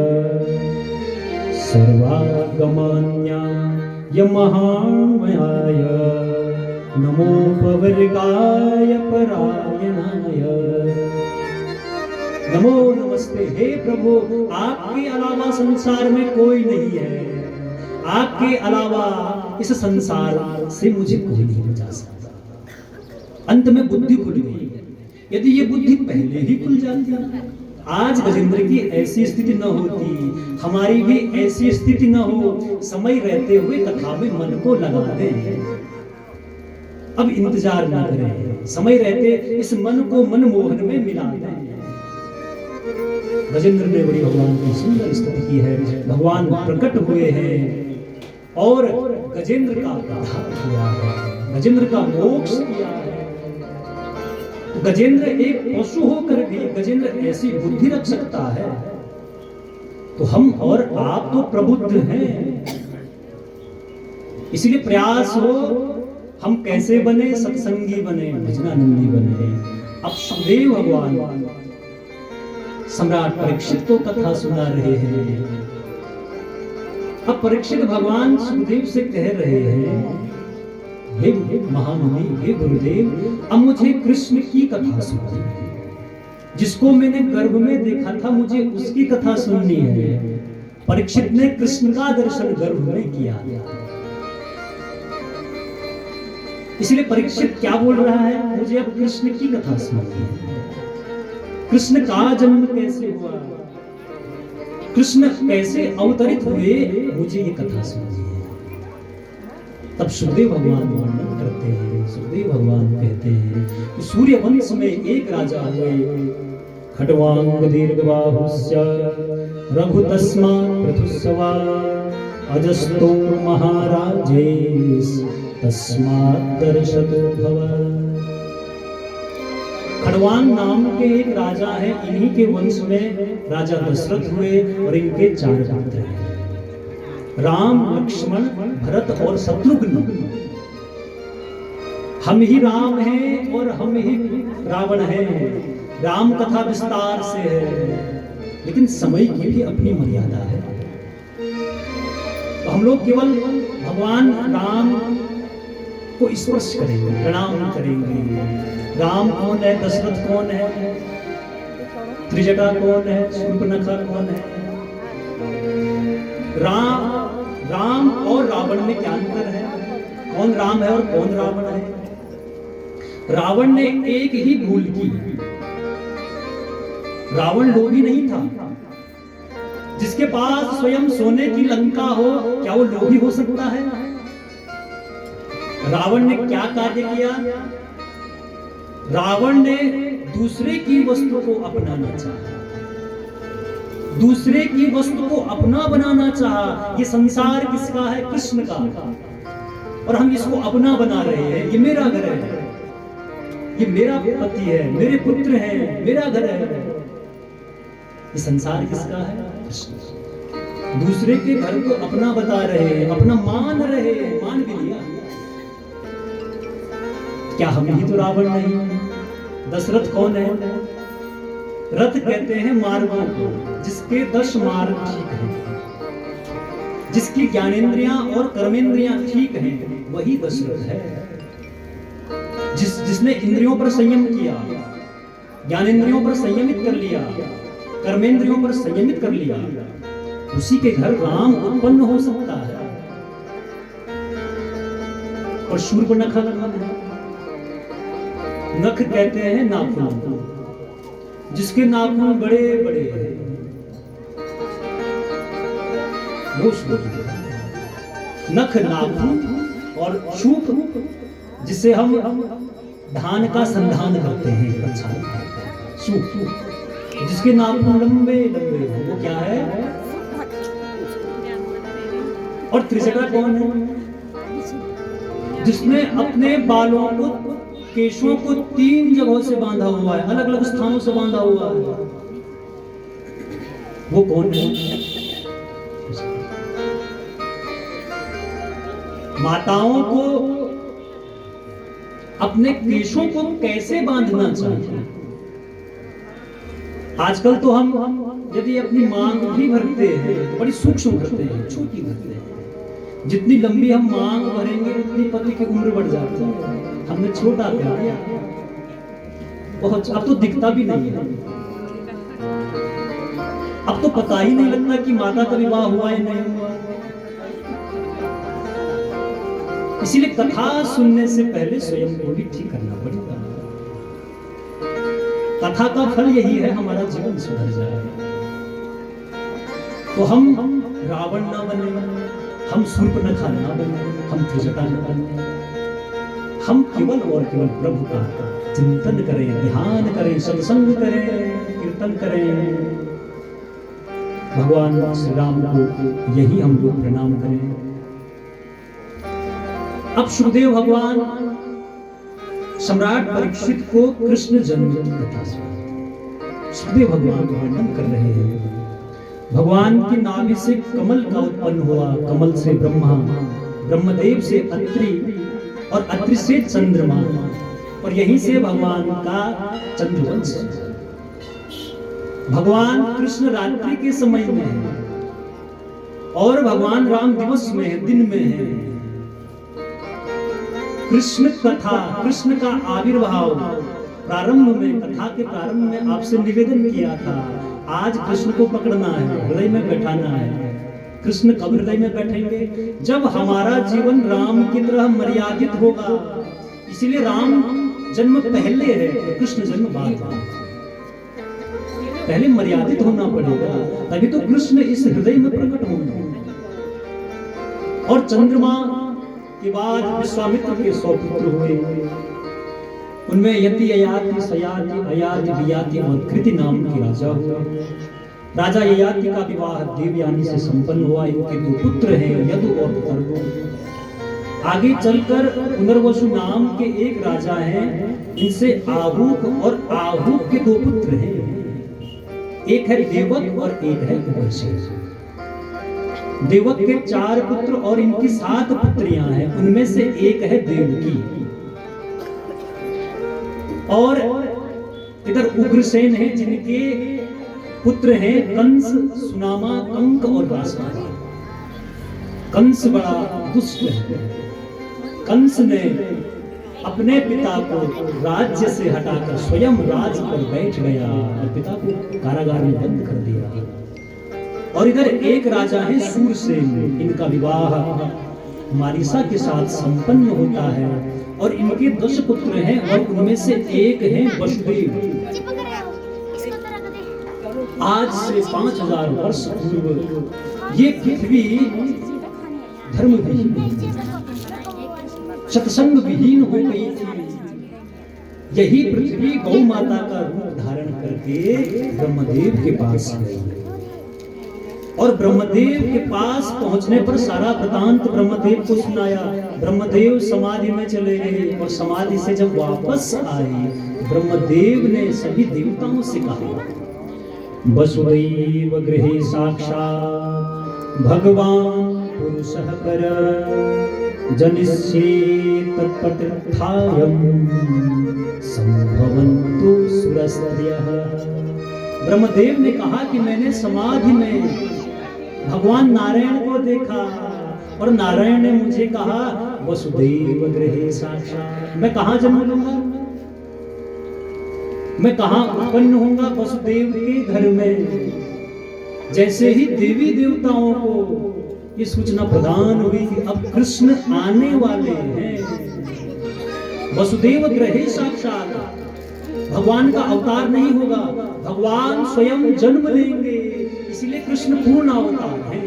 सर्वागमान्याय महामयाय नमोपवर्गाय परायणाय। नमो नमस्ते, हे प्रभु, आपके अलावा संसार में कोई नहीं है, आपके अलावा इस संसार से मुझे कोई नहीं बचा सकता। अंत में बुद्धि खुल गई। यदि ये बुद्धि पहले ही खुल जाती, आज गजेंद्र की ऐसी स्थिति न होती, हमारी भी ऐसी स्थिति न हो। समय रहते हुए कथा में मन को लगा दें, अब इंतजार न करें, समय रहते इस मन को मनमोहन में मिला दें। गजेंद्र ने बड़ी भगवान की सुंदर स्तुति की है। भगवान प्रकट हुए हैं और गजेंद्र का उद्धार किया है, गजेंद्र का मोक्ष किया है। गजेंद्र एक पशु होकर भी गजेंद्र ऐसी बुद्धि रख सकता है, तो हम और आप तो प्रबुद्ध हैं। इसलिए प्रयास हो हम कैसे बने, सत्संगी बने, भजनानंदी बने। अब सुखदेव भगवान सम्राट परीक्षित को कथा सुना रहे हैं। अब परीक्षित भगवान सुखदेव से कह रहे हैं, हे महामुनि, हे गुरुदेव, अब मुझे कृष्ण की कथा सुननी है। जिसको मैंने गर्भ में देखा था, मुझे उसकी कथा सुननी है। परीक्षित ने कृष्ण का दर्शन गर्भ में किया। इसलिए परीक्षित क्या बोल रहा है? मुझे अब कृष्ण की कथा सुननी है। कृष्ण का जन्म कैसे हुआ, कृष्ण कैसे अवतरित हुए, मुझे ये कथा सुननी है। तब सुखदेव भगवान वर्णन करते हैं। सुखदेव भगवान कहते हैं कि सूर्य वंश में एक राजा हुए, खट्वांग दीर्घबाहुस्य रघु तस्मात् पृथुस्सवा अजस्तो महाराजेश तस्मात् दर्शतो भव। खट्वांग नाम के एक राजा है, इन्हीं के वंश में राजा दशरथ हुए और इनके 4 पुत्र हैं, राम, लक्ष्मण, भरत और शत्रुघ्न। हम ही राम हैं और हम ही रावण हैं। राम कथा विस्तार से है, लेकिन समय की भी अपनी मर्यादा है। तो हम लोग केवल भगवान राम को स्पर्श करेंगे, प्रणाम करेंगे। राम कौन है, दशरथ कौन है, त्रिजटा कौन है, शूर्पणखा कौन है। राम और रावण में क्या अंतर है? कौन राम है और कौन रावण है? रावण ने एक ही भूल की। रावण लोभी नहीं था। जिसके पास स्वयं सोने की लंका हो, क्या वो लोभी हो सकता है? रावण ने क्या कार्य किया? रावण ने दूसरे की वस्तु को अपनाना चाहा, दूसरे की वस्तु को अपना बनाना चाहा। ये संसार किसका है? कृष्ण का। और हम इसको अपना बना रहे हैं। ये मेरा घर है, ये मेरा पति है, मेरे पुत्र हैं, मेरा घर है। ये संसार किसका है? कृष्ण। दूसरे के घर को अपना बता रहे हैं, अपना मान रहे हैं, मान भी लिया। क्या हम ही तो रावण नहीं? दशरथ कौन है? रथ कहते हैं मार्गों को, जिसके 10 मार्ग ठीक हैं, जिसकी ज्ञानेंद्रियां और कर्मेंद्रियां ठीक हैं, वही दशरथ है। जिसने इंद्रियों पर संयम किया, ज्ञानेंद्रियों पर संयमित कर लिया, कर्मेंद्रियों पर संयमित कर लिया, उसी के घर राम उत्पन्न हो सकता है। और शूर्पणखा का नख कहते हैं नाखून को, जिसके नाखून बड़े बड़े हैं वो शूर्पणखा। नख नाखून और शूप जिसे हम धान का संधान करते हैं, अच्छा शूप जिसके नाखून लंबे लंबे हैं वो क्या है? और त्रिजटा कौन है? जिसने अपने बालों को, केशों को 3 जगहों से बांधा हुआ है, अलग अलग स्थानों से बांधा हुआ है, वो कौन है? माताओं को अपने केशों को कैसे बांधना चाहिए? आजकल तो हम यदि अपनी मांग भी भरते हैं तो बड़ी सूक्ष्म भरते हैं, छोटी भरते हैं। जितनी लंबी हम मांग भरेंगे उतनी पति की उम्र बढ़ जाती है। हमने छोटा कर दिया, बहुत अब तो दिखता भी नहीं है। अब तो पता ही नहीं लगता कि माता का विवाह हुआ या नहीं हुआ। इसीलिए कथा सुनने से पहले स्वयं को भी ठीक करना पड़ेगा। कथा का फल यही है, हमारा जीवन सुधर जाए। तो हम रावण ना बने, हम शूर्पणखा ना बने, हम त्रिजटा ना बने। हम केवल और केवल प्रभु का चिंतन करें, ध्यान करें, सत्संग करें, कीर्तन करें। भगवान श्री राम को यही हम लोग प्रणाम करें। अब सुखदेव भगवान सम्राट परीक्षित को कृष्ण जन्म की कथा सुनाते। सुखदेव भगवान वर्णन कर रहे हैं भगवान की नाभि से कमल का उत्पन्न हुआ, कमल से ब्रह्मा, ब्रह्मदेव से अत्रि और अत्रि से चंद्रमा, और यहीं से भगवान का चंद्रवंश। भगवान कृष्ण रात्रि के समय में है और भगवान राम दिवस में है, दिन में है। कृष्ण कथा, कृष्ण का आविर्भाव प्रारंभ में, कथा के प्रारंभ में आपसे निवेदन किया था, आज कृष्ण को पकड़ना है, हृदय में बैठाना है। कृष्ण कब हृदय में बैठेंगे? जब हमारा जीवन राम की तरह मर्यादित होगा। इसीलिए राम जन्म पहले है, कृष्ण जन्म बाद में। पहले मर्यादित होना पड़ेगा, तभी तो कृष्ण इस हृदय में प्रकट होंगे। और चंद्रमा के बाद विश्वामित्र के 100 पुत्र हुए। उनमें यति, ययाति, सयाति, अयाति, वियाति और कृति नाम के राजा हुए। राजा ययाति का विवाह देवयानी से संपन्न हुआ। इनके 2 पुत्र हैं, यदु और पुतर्गु। आगे चलकर पुनर्वसु नाम के एक राजा हैं, इनसे आहूक और आहूक के 2 पुत्र हैं। एक है देवक और एक है उर्वशी। देवक के 4 पुत्र और इनकी 7 पुत्रियां हैं, उनमें से एक है देवकी। और इधर उग्रसेन है, जिनके पुत्र हैं कंस, सुनामा, कंक और राष्ट्रपति। कंस बड़ा दुष्ट है। कंस ने अपने पिता को राज्य से हटाकर स्वयं राज पर बैठ गया और पिता को कारागार में बंद कर दिया। और इधर एक राजा है सूरसेन, इनका विवाह मारीसा के साथ संपन्न होता है और इनके 10 पुत्र हैं और उनमें से एक है वसुदेव। आज से 5000 वर्ष पूर्व ये पृथ्वी धर्म विहीन, सत्संग विहीन हो गई थी। यही पृथ्वी गौ माता का रूप धारण करके ब्रह्मदेव के पास गई और ब्रह्मदेव के पास पहुंचने पर सारा वृतांत ब्रह्मदेव को सुनाया। ब्रह्मदेव समाधि में चले गए और समाधि से जब वापस आए, ब्रह्मदेव ने सभी देवताओं से कहा, वसुदेव गृहे साक्षात् भगवान पुरुषः कर जनिष्ये तत्पतिर्थायं संभवन्तु सुरस्त्रियः। ब्रह्मदेव ने कहा कि मैंने समाधि में भगवान नारायण को देखा और नारायण ने मुझे कहा वसुदेव गृहे साक्षात्, मैं कहां जन्म लूंगा? मैं कहाँ उत्पन्न होऊंगा? वसुदेव के घर में। जैसे ही देवी देवताओं को ये सूचना प्रदान हुई कि अब कृष्ण आने वाले हैं, वसुदेव ग्रहे साक्षात, भगवान का अवतार नहीं होगा, भगवान स्वयं जन्म लेंगे, इसलिए कृष्ण पूर्ण अवतार है।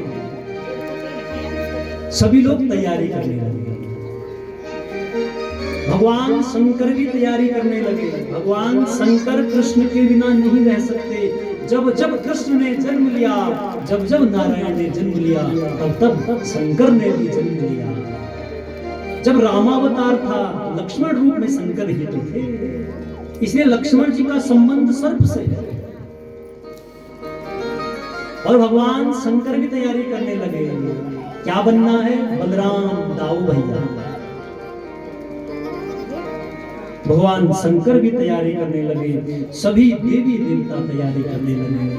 सभी लोग तैयारी करने लगे। भगवान शंकर भी तैयारी करने लगे। भगवान शंकर कृष्ण के बिना नहीं रह सकते। जब जब कृष्ण ने जन्म लिया, जब जब नारायण ने जन्म लिया, तब तब शंकर ने भी जन्म लिया। जब रामावतार था, लक्ष्मण रूप में शंकर ही तो थे, इसलिए लक्ष्मण जी का संबंध सर्प से है। और भगवान शंकर भी तैयारी करने लगे। क्या बनना है? बलराम दाऊ भैया। भगवान शंकर भी तैयारी करने लगे। सभी देवी देवता तैयारी करने लगे।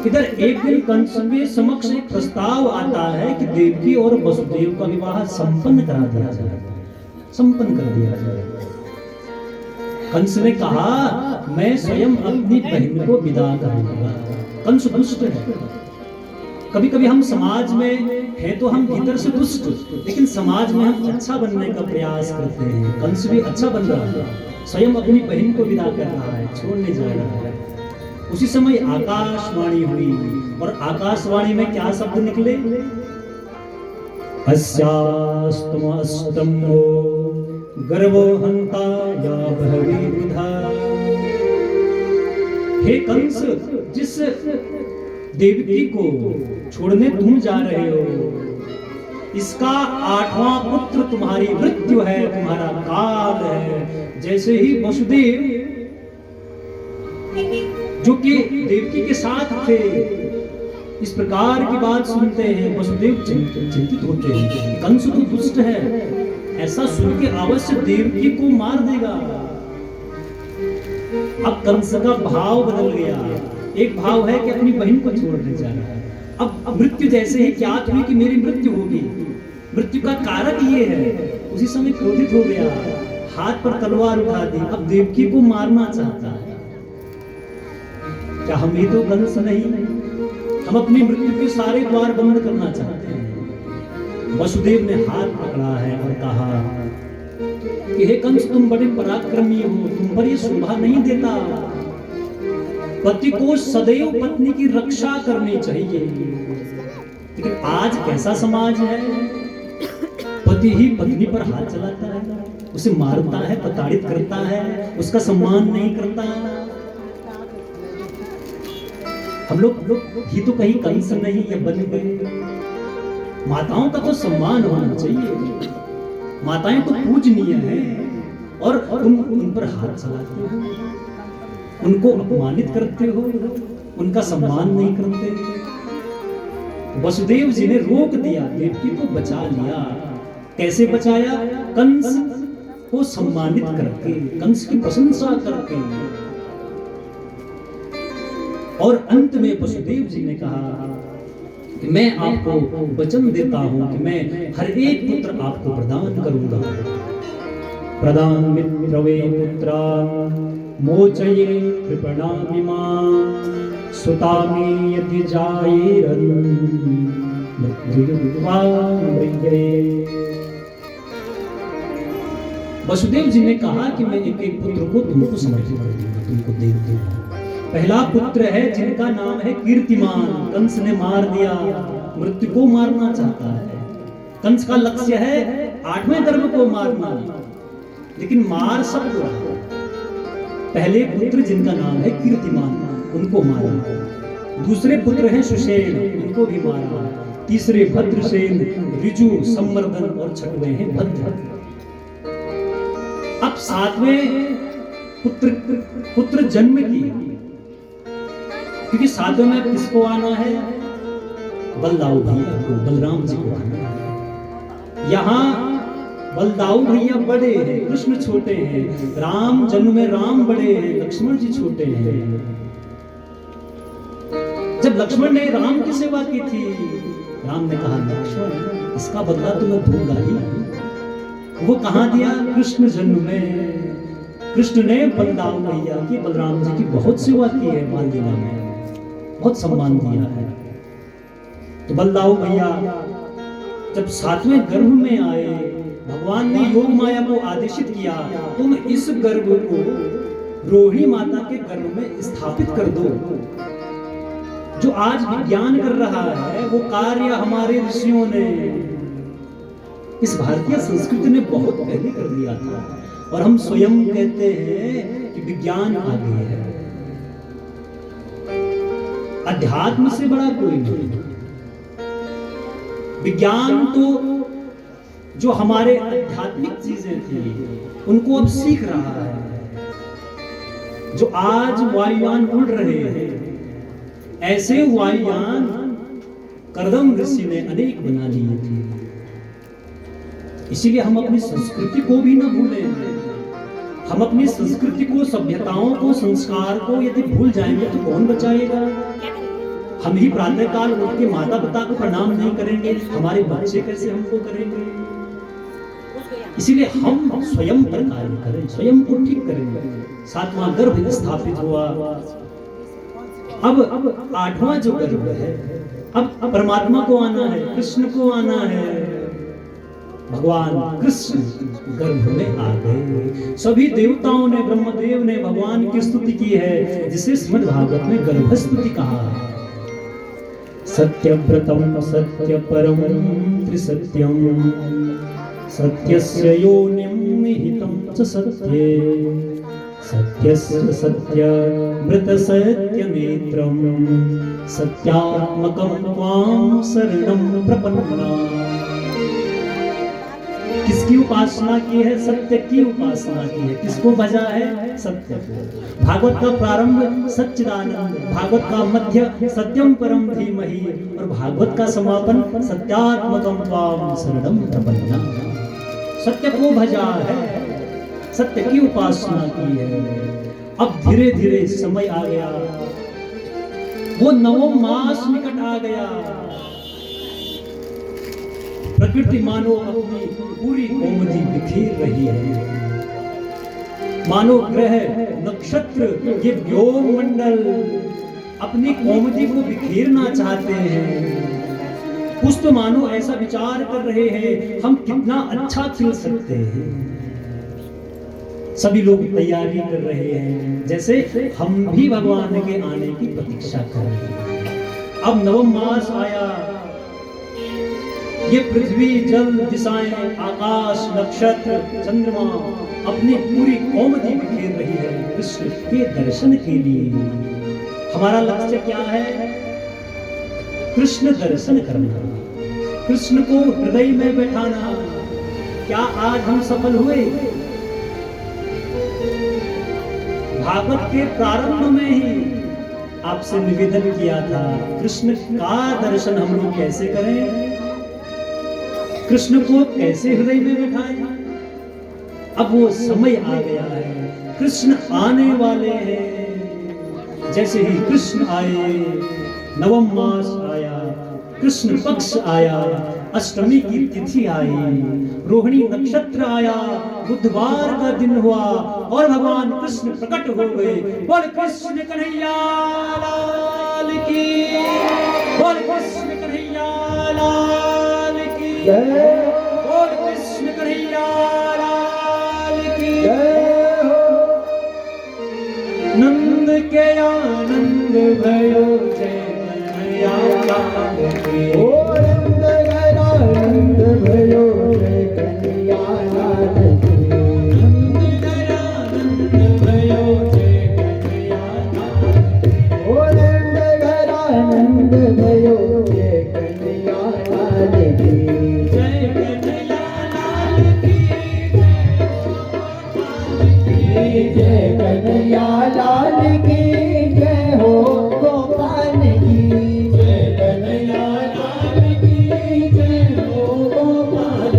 इधर एक दिन कंस के समक्ष एक प्रस्ताव आता है कि देवकी और वसुदेव का विवाह संपन्न करा दिया जाए, संपन्न कर दिया जाए। कंस ने कहा, मैं स्वयं अपनी बहन को विदा करूंगा। कंस दुष्ट है। कभी कभी हम समाज में हैं तो हम भीतर से दुष्ट, लेकिन समाज में हम अच्छा बनने का प्रयास करते हैं। कंस भी अच्छा बन रहा है, स्वयं अपनी बहन को विदा कर रहा है, छोड़ने जा रहा है। उसी समय आकाशवाणी हुई, और आकाशवाणी में क्या शब्द निकले? अस्यास्तमस्तम्भो गर्वो हंता या बहवी विधा। हे कंस, जिस देवकी को छोड़ने तुम जा रहे हो, इसका 8वां पुत्र तुम्हारी मृत्यु है, तुम्हारा काल है। जैसे ही वसुदेव, जो कि देवकी के साथ थे, इस प्रकार की बात सुनते हैं, वसुदेव चिंतित होते हैं। कंस तो दुष्ट है, ऐसा सुन के अवश्य देवकी को मार देगा। अब कंस का भाव बदल गया। एक भाव है कि अपनी बहन को छोड़ने जा रहा है। अब मृत्यु जैसे ही ज्ञात हुई कि मेरी मृत्यु होगी, मृत्यु का कारक ये है, उसी समय क्रोधित हो गया, हाथ पर तलवार उठा दी। अब देवकी को मारना चाहता है। क्या हम ये तो कंस नहीं? हम अपनी मृत्यु के सारे द्वार बंद करना चाहते हैं। वसुदेव ने हाथ पकड़ा है और कहा कि हे कंस, तुम बड़े पराक्रमी हो, तुम पर ये शोभा नहीं देता। पति को सदैव पत्नी की रक्षा करनी चाहिए। लेकिन आज कैसा समाज है? पति ही पत्नी पर हाथ चलाता है, उसे मारता है, प्रताड़ित करता है, उसका सम्मान नहीं करता। हम लोग ही तो कहीं कंस नहीं या बन गए। माताओं का तो सम्मान होना चाहिए। माताएं तो पूजनीय हैं, और तुम उन पर हाथ चलाते हो, उनको अपमानित करते हो, उनका सम्मान नहीं करते। वसुदेव जी ने रोक दिया, देवकी को बचा लिया। कैसे बचाया? कंस को सम्मानित करके, कंस की प्रशंसा करके। और अंत में वसुदेव जी ने कहा कि मैं आपको वचन देता हूं कि मैं हर एक पुत्र आपको प्रदान करूंगा। प्रदान मित्रवे पुत्रा मोचये कृपणामिमा सुतामी यदि जायेरन् मृत्युवा मृगे। वसुदेव जी ने कहा कि मैं एक एक पुत्र को तुमको समर्पित कर दूंगा, तुमको दे दूंगा। पहला पुत्र है जिनका नाम है कीर्तिमान। कंस ने मार दिया, मृत्यु को मारना चाहता है। कंस का लक्ष्य है 8वें गर्भ को मारना, लेकिन मार सबको रहा। पहले पुत्र जिनका नाम है कीर्तिमान, उनको मारा। दूसरे पुत्र हैं सुषेण, उनको भी मारा। तीसरे भद्रसेन, ऋजु, संवर्धन, और छठवें हैं भद्र। अब 7वें पुत्र जन्म की, क्योंकि 7वें में किसको आना है? बलदाऊ भैया को, बलराम जी को आना है। यहाँ बलदाऊ भैया बड़े हैं, कृष्ण छोटे हैं। राम जन्म में राम बड़े हैं, लक्ष्मण जी छोटे हैं। जब लक्ष्मण ने राम की सेवा की थी, राम ने कहा लक्ष्मण, इसका बदला तो मैं दूंगा ही। वो कहां दिया? कृष्ण जन्म में। कृष्ण ने बलराम भैया की, बलराम जी की बहुत सेवा की है, बाल लीला में बहुत सम्मान दिया है। तो बलदाऊ भैया जब 7वें गर्भ में आए, भगवान ने योग माया को आदेशित किया, तुम इस गर्भ को रोहिणी माता के गर्भ में स्थापित कर दो। जो आज विज्ञान कर रहा है वो कार्य हमारे ऋषियों ने, इस भारतीय संस्कृति ने बहुत पहले कर दिया था, और हम स्वयं कहते हैं कि विज्ञान आगे है। अध्यात्म से बड़ा कोई नहीं। विज्ञान तो जो हमारे आध्यात्मिक चीजें थी उनको अब सीख रहा है। जो आज वायुयान उड़ रहे हैं, ऐसे वायुयान कर्दम ऋषि ने अनेक बना लिए थे। इसीलिए हम अपनी संस्कृति को भी न भूलें। हम अपनी संस्कृति को, सभ्यताओं को, संस्कार को यदि भूल जाएंगे तो कौन बचाएगा? हम ही प्रातः काल उठ के माता पिता को प्रणाम नहीं करेंगे, हमारे बच्चे कैसे हमको करेंगे? इसीलिए हम स्वयं पर कार्य करें, स्वयं को ठीक करेंगे। 7वां गर्भ स्थापित हुआ। अब 8वां जो गर्भ है, अब परमात्मा को आना है, कृष्ण को आना है। भगवान कृष्ण गर्भ में आ गए। सभी देवताओं ने, ब्रह्मदेव ने भगवान की स्तुति की है, जिसे श्रीमद् भागवत में गर्भ स्तुति कहा है। सत्यव्रतम सत्य परम त्रिसत्यम सत्यस्य योनिं निहितं च सत्ये सत्यस्य सत्यव्रत सत्यनेत्रं सत्यात्मकं त्वां शरणं प्रपन्ना। किसकी उपासना की है? सत्य की उपासना की है। किसको भजा है? सत्य को। भागवत का प्रारंभ सच्चिदानंद, भागवत का मध्य सत्यम परम धीमहि, और भागवत का समापन सत्यात्मकं त्वां शरणं प्रपन्ना। सत्य को भजा है, सत्य की उपासना की है। अब धीरे धीरे समय आ गया, वो 9वां मास निकट आ गया। प्रकृति मानो अपनी पूरी कोमदी बिखेर रही है। मानो ग्रह, नक्षत्र, ये व्योम मंडल अपनी कोमदी को बिखेरना चाहते हैं। पुष्प मानो ऐसा विचार कर रहे हैं, हम कितना अच्छा खिल सकते हैं। सभी लोग तैयारी कर रहे हैं, जैसे हम भी भगवान के आने की प्रतीक्षा कर रहे हैं। अब 9वां मास आया। ये पृथ्वी, जल, दिशाएं, आकाश, नक्षत्र, चंद्रमा अपनी पूरी कोमदी बिखेर रही है कृष्ण के दर्शन के लिए। हमारा लक्ष्य क्या है? कृष्ण दर्शन करना, कृष्ण को हृदय में बैठाना। क्या आज हम सफल हुए? भागवत के प्रारंभ में ही आपसे निवेदन किया था, कृष्ण का दर्शन हम लोग कैसे करें, कृष्ण को कैसे हृदय में बैठाएं। अब वो समय आ गया है, कृष्ण आने वाले हैं। जैसे ही कृष्ण आए, 9वां मास आया, कृष्ण पक्ष आया, अष्टमी की तिथि आई, रोहिणी नक्षत्र आया, बुधवार का दिन हुआ और भगवान कृष्ण प्रकट हो गए। बोल कृष्ण कन्हैया लाल की, बोल कृष्ण कन्हैया लाल की जय, बोल कृष्ण कन्हैया लाल की जय हो। नंद के आनंद भयो जय कन्हैया लाल की, ओ नंद के आनंद भयो जय कन्हैया लाल की, नंद के आनंद भयो जय कन्हैया लाल की, ओ नंद के आनंद भयो जय कन्हैया लाल की, जय कन्हैया लाल की, जय कन्हैया लाल की जय हो गोपाल की, जय कन्हैया लाल की जय हो गोपाल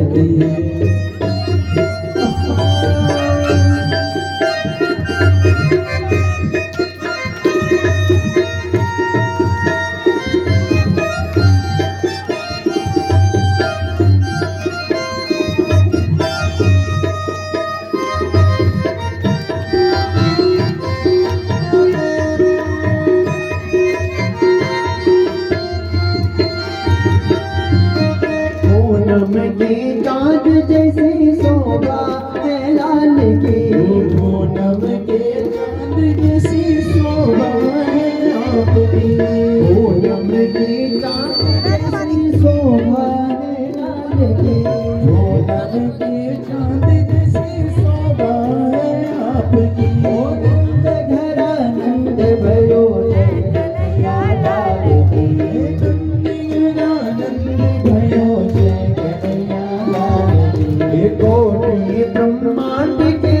पूनम के चाँद जैसी शोभा है लाल की, पूनम के चाँद जैसी शोभा है आपकी, पूनम के चाँद जैसी शोभा है लाल की, पूनम के चाँद जैसी शोभा है आपकी। नंद घर आनंद भयो जय कन्हैया लाल की, कोटि ब्रह्मांड के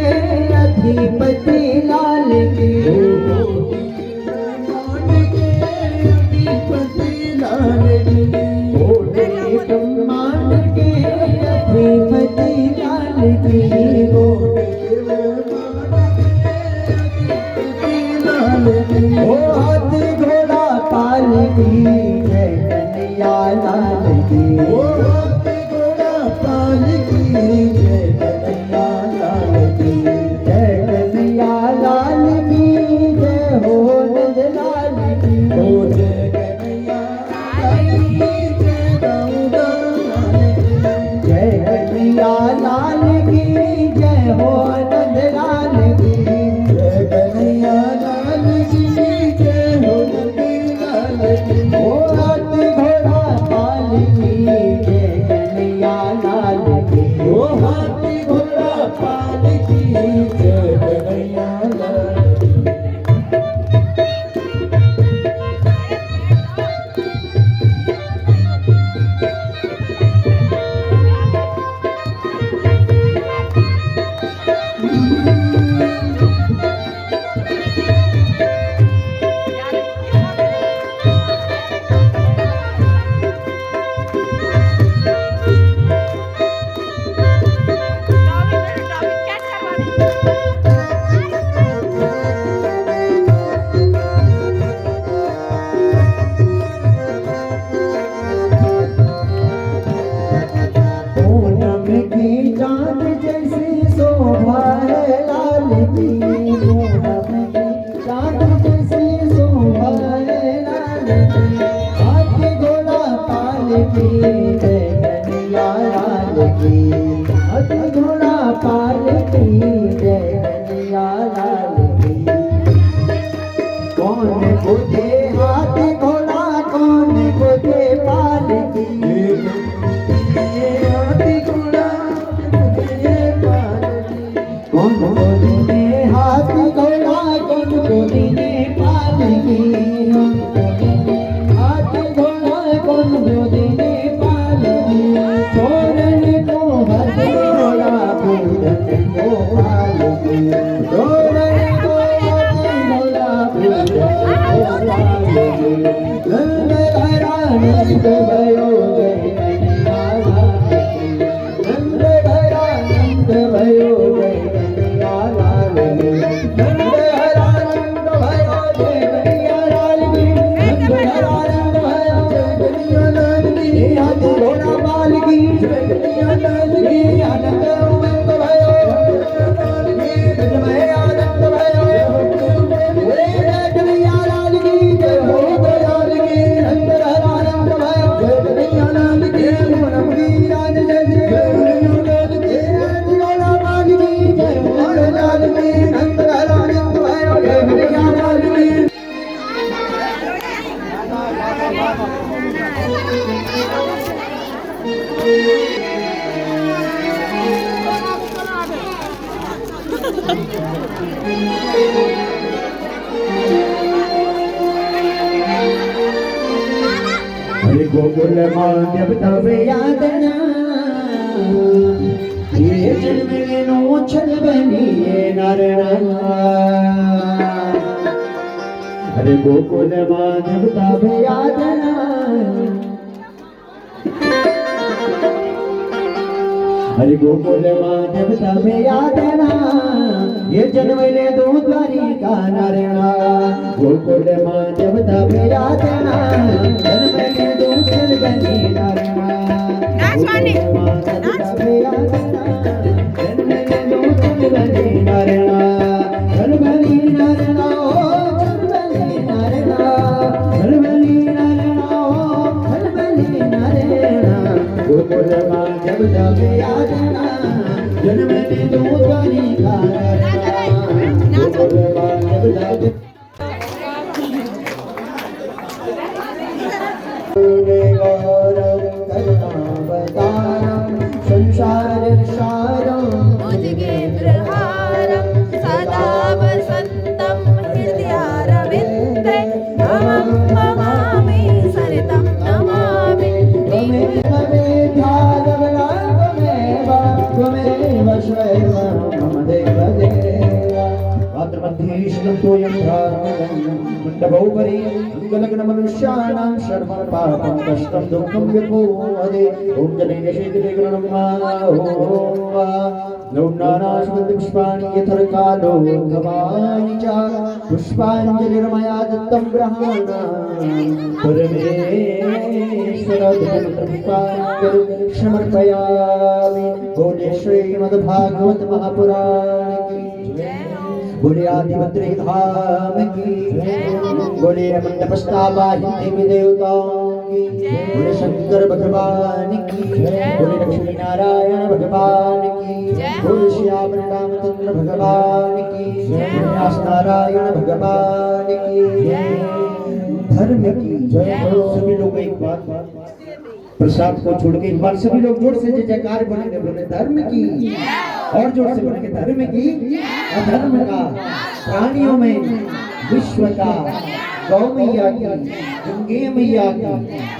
अधिपति लाल की, ब्रह्मांड के अधिपति लाल की, कोटि ब्रह्मांड के अधिपति लाल की, कोटि ब्रह्मांड के अधिपति लाल की। ओ हाथी घोड़ा पाल की जय कन्हैया लाल की, ओ हाथी घोड़ा पाल की जय कन्हैया लाल की, जय कन्हैया लाल की जय हो नंद लाल की, ओ जय कन्हैया लाल की जय गौरा लाल की, जय कन्हैया लाल की जय हो नंद लाल की, जय कन्हैया लाल की जय हो नंद लाल की। ओ हाथी घोड़ा पाल की जय कन्हैया लाल की, ओ हाथी घोड़ा पाल की जय कन्हैया लाल की। पूनम की चाँद जैसी शोभा है लाल की, पूनम की चाँद जैसी शोभा है लाल की, हाथी घोड़ा पाल की जय कन्हैया लाल की, हाथी घोड़ा पाल की जय कन्हैया लाल की। कौन बुझे हाथी घोड़ा कौन बुझे पाल की, हाथी घोड़ा बुझे पाल की, कौन बुझे हाथी घोड़ा कौन बुझे पाल की, हाथी घोड़ा कौन बुझे पाल की। छोरन को हाथी घोड़ा पूजन को पाल की, छोरन को हाथी घोड़ा पूजन को पाल की। नंद घर आनंद भयो जय कन्हैया लाल की, नंद घर आनंद भयो जय कन्हैया लाल की, नंद घर आनंद भयो जय कन्हैया लाल की, नंद घर आनंद भयो जय कन्हैया लाल की। हाथी घोड़ा पाल की जय कन्हैया लाल की, आनंद उमंग भयो लाल की, जय आनंद भयो जय कन्हैया लाल की, जय हो दयाल की। नंद घर आनंद भयो जय कन्हैया लाल की, पूनम की चाँद जैसी जय कन्हैया लाल की, हाथी घोड़ा पाल की जय हो लाल की, नंद घर आनंद भयो जय कन्हैया लाल की। हरे गोकुल माधव तब यादना, ये जन्म लेनो छल बनिए नारायण। हरे गोकुल माधव तब यादना, हरि गोकुल माधव तब यादना ये जन्म ले दो द्वारिका नारायणा गोकुल माधव तब यादना जन्म ले दो चलबनी नारायणा गोकुल माधव तब यादना जन्म ले दो चलबनी नारायणा चलबनी नारायणा चलबनी नारायणा चलबनी नारायणा चलबनी नारायणा गोकुल माधव तब यादना जन्म ले दो द्वारिका नारायणा गोकुल माधव तब गौरव करुणावतारम संसार सारम भुजगेन्द्रहारं सदा वसन्तं हृदयारविन्दे अहं नमामि सरितं नमामि त्वमेव वेद्यागमना त्वमेव स्वयं मम देवदेव पात्रमध्ये मण्डपोपरि अङ्गलग्नमनुष्याणां शर्मं पापं कष्टं दुःखं विभूमदे ॐ जनेशेतिरे ॐ नानाशुद्धपुष्पाणि यथर्कालो भवानि च पुष्पाञ्जलिर्मया दत्तं ग्रहाणा परमेश्वर पुष्पाञ्जलिं समर्पयामि बोले श्रीमद्भागवत महापुराण की बोले आदिवद्री धाम की बोले मंडपस्तावा देवी देवताओं की बोले शंकर भगवान की बोले लक्ष्मी नारायण भगवान की बोले श्याम रामचंद्र भगवान की व्यास नारायण भगवान की धर्म की सभी लोग एक बार प्रसाद को छोड़ के एक बार सभी लोग जोर से जयकार बोलेंगे बोले धर्म की और जोर से बोलेंगे धर्म की अधर्म का प्राणियों में विश्व का गौ मैया की गंगे मैया की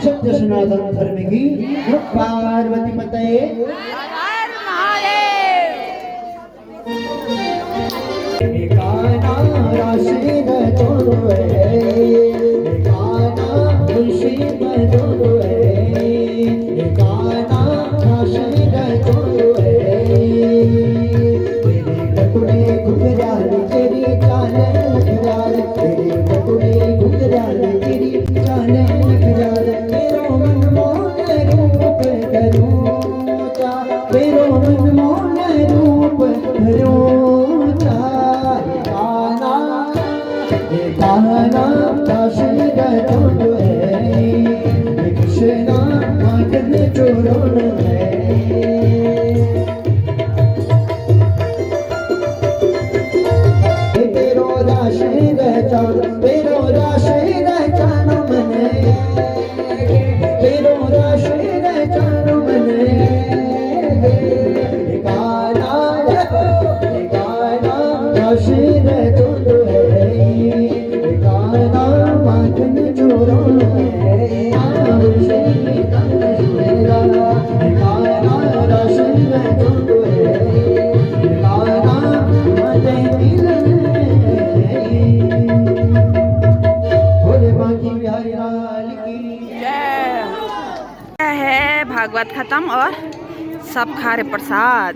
सत्य सनातन धर्म की पार्वती पते भागवत खत्म और सब खा रहे प्रसाद।